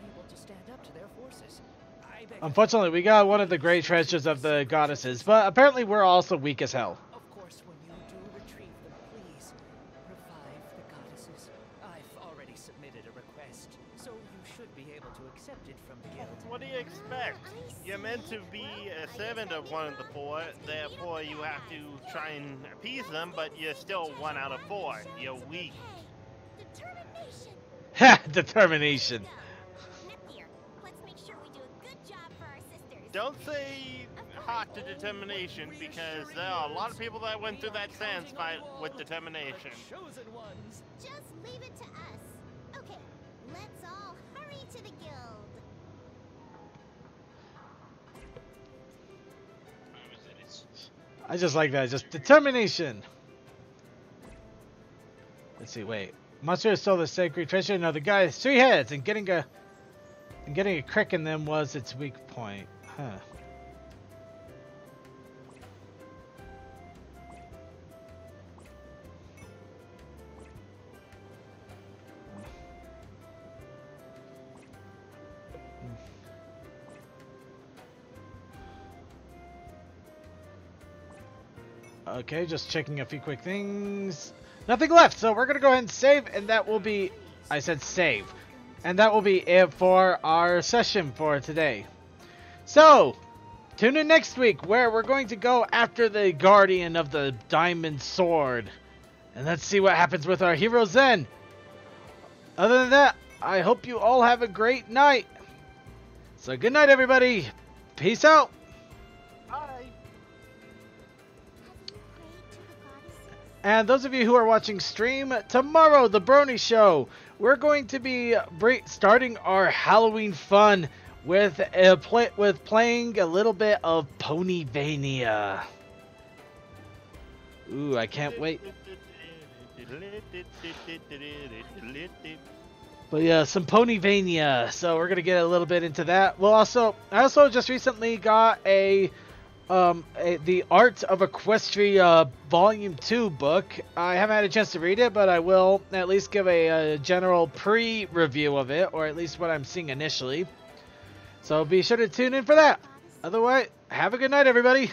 unable to stand up to their forces. I beg Unfortunately, we got one of the great treasures of the goddesses, but apparently we're also weak as hell. Of course, when you do retrieve them, please revive the goddesses. I've already submitted a request, so you should be able to accept it from the guild. What do you expect? You're meant to be a servant of one of the 4, therefore you have to try and appease them, but you're still 1 out of 4. You're weak. Determination! Ha! Determination. Nep here. Let's make sure we do a good job for our sisters. Don't say hot to determination, because there are a lot of people that went through that sand fight with determination. Chosen ones. Just leave it to us. Okay, let's all hurry to the guild. I just like that. Just determination. Let's see. Wait. Monster is still the sacred treasure. No, the guy has 3 heads, and getting a crick in them was its weak point. Huh. Okay, just checking a few quick things. Nothing left, so we're going to go ahead and save, and that will be... I said save. And that will be it for our session for today. So, tune in next week, where we're going to go after the Guardian of the Diamond Sword. And let's see what happens with our heroes then. Other than that, I hope you all have a great night. So, good night, everybody. Peace out. And those of you who are watching stream, tomorrow, The Brony Show, we're going to be starting our Halloween fun with playing a little bit of Ponyvania. Ooh, I can't wait. But yeah, some Ponyvania. So we're gonna get a little bit into that. I also just recently got the Art of Equestria Volume 2 book. I haven't had a chance to read it, but I will at least give a general pre-review of it, or at least what I'm seeing initially. So be sure to tune in for that. Otherwise, have a good night, everybody.